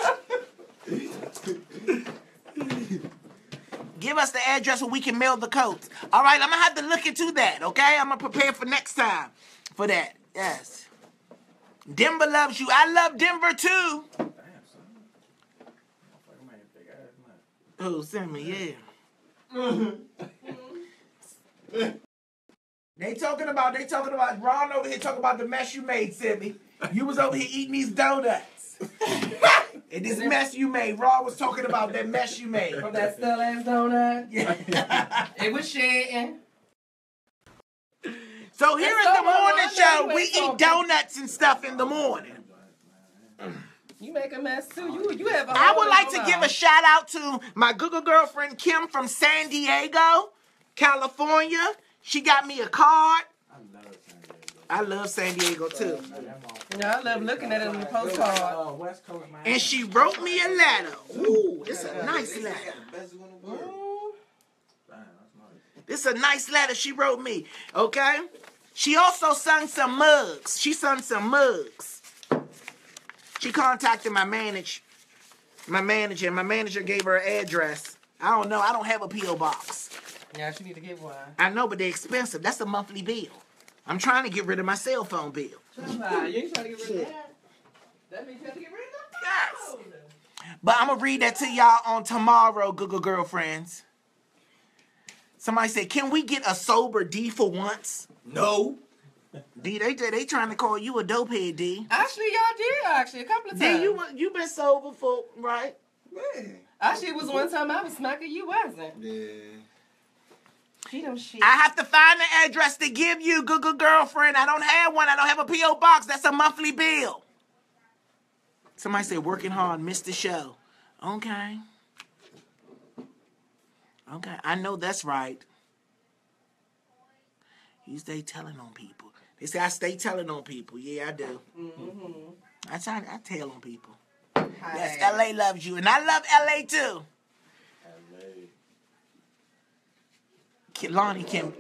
Give us the address where we can mail the coats. All right, I'm going to have to look into that, okay? I'm going to prepare for next time for that. Yes. Denver loves you. I love Denver, too. Oh, send me, yeah. They talking about Ron over here talking about the mess you made, Simi. You was over here eating these donuts. And this mess you made, Ron was talking about that mess you made. From that still ass donut. Yeah. It was shitting. So here at the morning show, we eat donuts and stuff in the morning. You make a mess too. You have a I would like to give a shout out to my Google girlfriend Kim from San Diego, California. She got me a card. I love San Diego too. Yeah, I love looking at it on the postcard. And she wrote me a letter. Ooh, it's a nice letter. It's a nice letter she wrote me. Okay? She also sung some mugs. She contacted my manager. My manager gave her an address. I don't know. I don't have a P.O. box. Yeah, she need to get one. I know, but they're expensive. That's a monthly bill. I'm trying to get rid of my cell phone bill. You ain't trying to get rid of that. That means you have to get rid of the phone. Yes. But I'm going to read that to y'all on tomorrow, Google girlfriends. Somebody said, can we get a sober D for once? No. D, they trying to call you a dopehead, D. Actually, y'all did a couple of times. D, you been sober for, right? Yeah. Actually, it was one time I was smacking you, wasn't? Yeah. She don't shit. I have to find the address to give you, Google girlfriend. I don't have one. I don't have a P.O. box. That's a monthly bill. Somebody said, working hard, missed the show. Okay. Okay, I know that's right. You stay telling on people. They say I stay telling on people. Yeah, I do. Mm-hmm. I tell on people. Hi. Yes, L.A. loves you, and I love L.A. too. Lonnie, can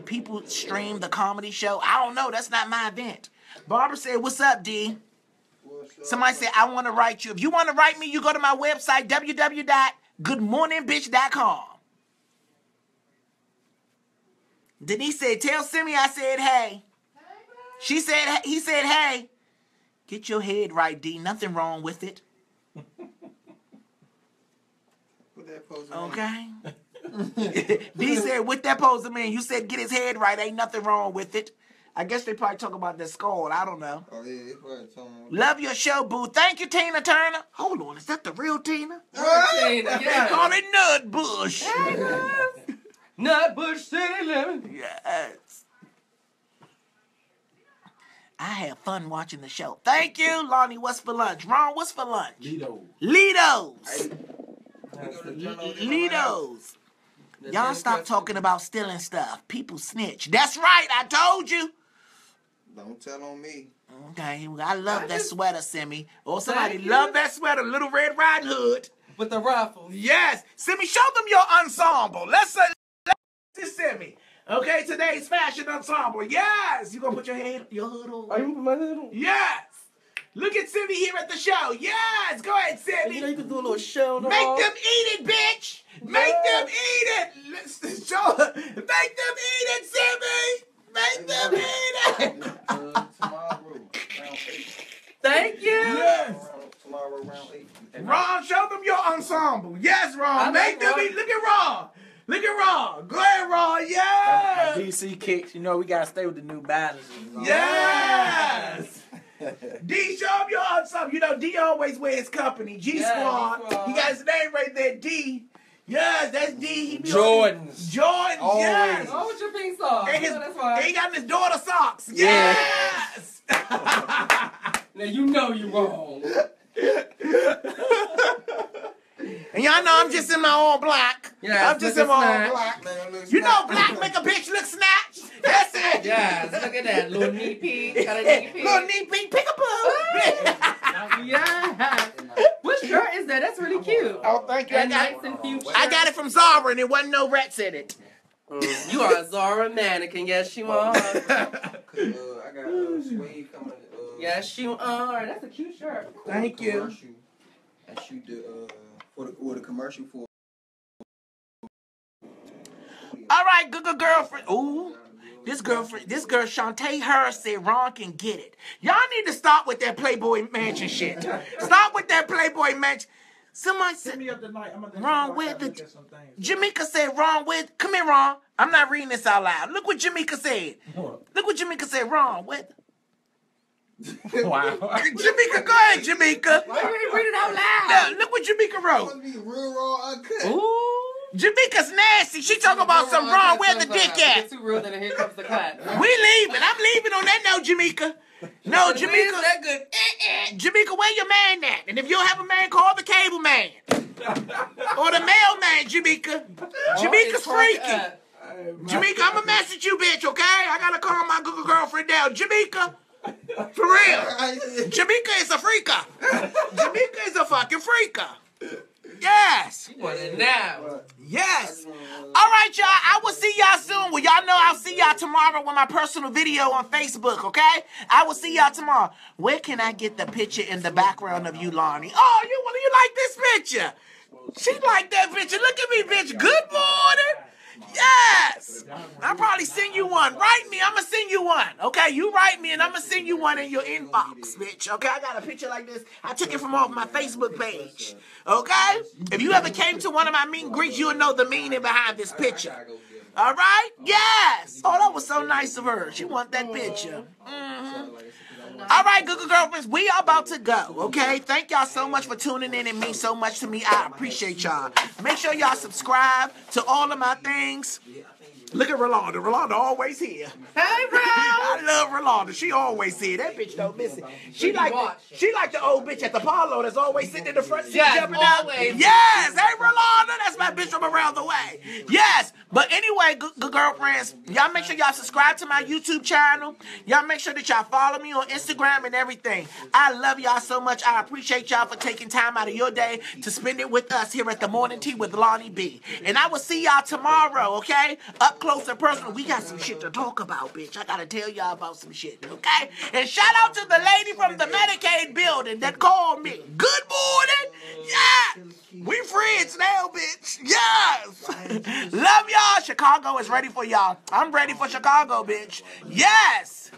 people stream the comedy show? I don't know. That's not my event. Barbara said, what's up, D? Somebody said, I want to write you. If you want to write me, you go to my website, www.goodmorningbitch.com. Denise said, tell Simi I said, hey. He said, hey. Get your head right, D. Nothing wrong with it. Put that pose in. Okay. D said, what that pose mean? You said get his head right. Ain't nothing wrong with it. I guess they probably talk about the skull. I don't know. Oh, yeah, they probably talking about Love your show, boo. Thank you, Tina Turner. Hold on. Is that the real Tina? Tina, They call it Nut Bush. Nut Bush City living. Yes. I had fun watching the show. Thank you, Lonnie. What's for lunch? Ron, what's for lunch? Litos. Litos. Y'all stop talking about stealing stuff. People snitch. That's right. I told you. Don't tell on me. Okay. I love that sweater, Simi. Oh, somebody love that sweater. Little Red Riding Hood. With the ruffles. Yes. Simi, show them your ensemble. Let's Simi. Okay, today's fashion ensemble. Yes. You gonna put your hood on? Are you gonna put my hood on? Yes. Look at Simi here at the show. Yes, go ahead, Simi. You know, you can do a little show. Make them eat it, bitch. Make them eat it. Let's show. Make them eat it, Simi. Make them eat it. Tomorrow, round 8. Thank you. Yes. Tomorrow, round 8. Ron, show them your ensemble. Yes, Ron. Make them eat. Look at Ron. Look at Ron. Go ahead, Ron. Yes. DC kicks. You know we gotta stay with the New Balances. Yes. D, show him your ensemble. You know, D always wears company. G Squad. G-Squad. He got his name right there, D. Yes, that's D. He be Jordans. Jordans, Always. yes. Oh, with your pink socks. And That's fine. he got his daughter socks. Yeah. Yes. Now you know you wrong. And y'all know I'm just in my all black. Yeah, I'm just in my all snatch. black. Man, look You know snatch. black make a bitch look snatched. That's it. Yes, look at that. Little knee peek. Got a knee peek. Little knee pink peekaboo. Yeah. What shirt is that? That's really cute. Oh, thank you. And nice and fuchsia. I got it from Zara and there wasn't no rats in it. You are a Zara mannequin. Yes, you are. I got suede coming. Yes, you are. That's a cute shirt. Thank you. Commercial. I shoot the commercial for. All right, good girlfriend. Ooh. This girl Shantae Harris said Ron can get it. Y'all need to stop with that Playboy Mansion shit. Stop with that Playboy Mansion. Somebody Hit said, me up tonight. I'm gonna Ron, where the... Jamaica said, Ron, where... Come here, Ron. I'm not reading this out loud. Look what Jamaica said. Look what Jamaica said. Ron, where... Wow. Jamaica, go ahead, Jamaica. Why you ain't read it out loud? Look what Jamaica wrote. Be real raw uncut. Ooh. Jamaica's nasty. She talking about some Ron, where the dick at? Too real, then here comes the cut. We leaving. I'm leaving on that note, Jamaica. No, Jamaica. Jamaica. That good. Jamaica, where your man at? And if you don't have a man, call the cable man. Or the mailman, Jamaica. Jamaica's freaky. Jamaica, I'm going to message you, bitch, okay? I got to calm my Google girlfriend down. Jamaica. For real. Jamaica is a freaker. Jamaica is a fucking freaker. Yes. You want it now. Yes. All right, y'all. I will see y'all soon. Well, y'all know I'll see y'all tomorrow with my personal video on Facebook, okay? I will see y'all tomorrow. Where can I get the picture in the background of you, Lonnie? Oh, you like this picture? She like that picture. Look at me, bitch. Good morning. Yes. I'll probably send you one. Write me. I'm going to send you one. Okay? You write me and I'm going to send you one in your inbox, bitch. Okay? I got a picture like this. I took it from off my Facebook page. Okay? If you ever came to one of my meet and greets, you'll know the meaning behind this picture. All right? Yes. Oh, that was so nice of her. She want that picture. All right, good girlfriends, we are about to go, okay? Thank y'all so much for tuning in. It means so much to me. I appreciate y'all. Make sure y'all subscribe to all of my things. Look at Rolanda. Rolanda always here. Hey, bro. I love Rolanda. She always here. That bitch don't miss it. She like the old bitch at the Apollo that's always sitting in the front seat jumping out. Yes. Hey, Rolanda. That's my bitch from around the way. Yes. But anyway, good girlfriends, y'all make sure y'all subscribe to my YouTube channel. Y'all make sure that y'all follow me on Instagram and everything. I love y'all so much. I appreciate y'all for taking time out of your day to spend it with us here at the Morning Tea with Lonnie B. And I will see y'all tomorrow, okay? Up close and personal. We got some shit to talk about, bitch. I gotta tell y'all about some shit, okay? And shout out to the lady from the Medicaid building that called me. Good morning. Yes. We friends now, bitch. Yes. Love y'all. Chicago is ready for y'all. I'm ready for Chicago, bitch. Yes.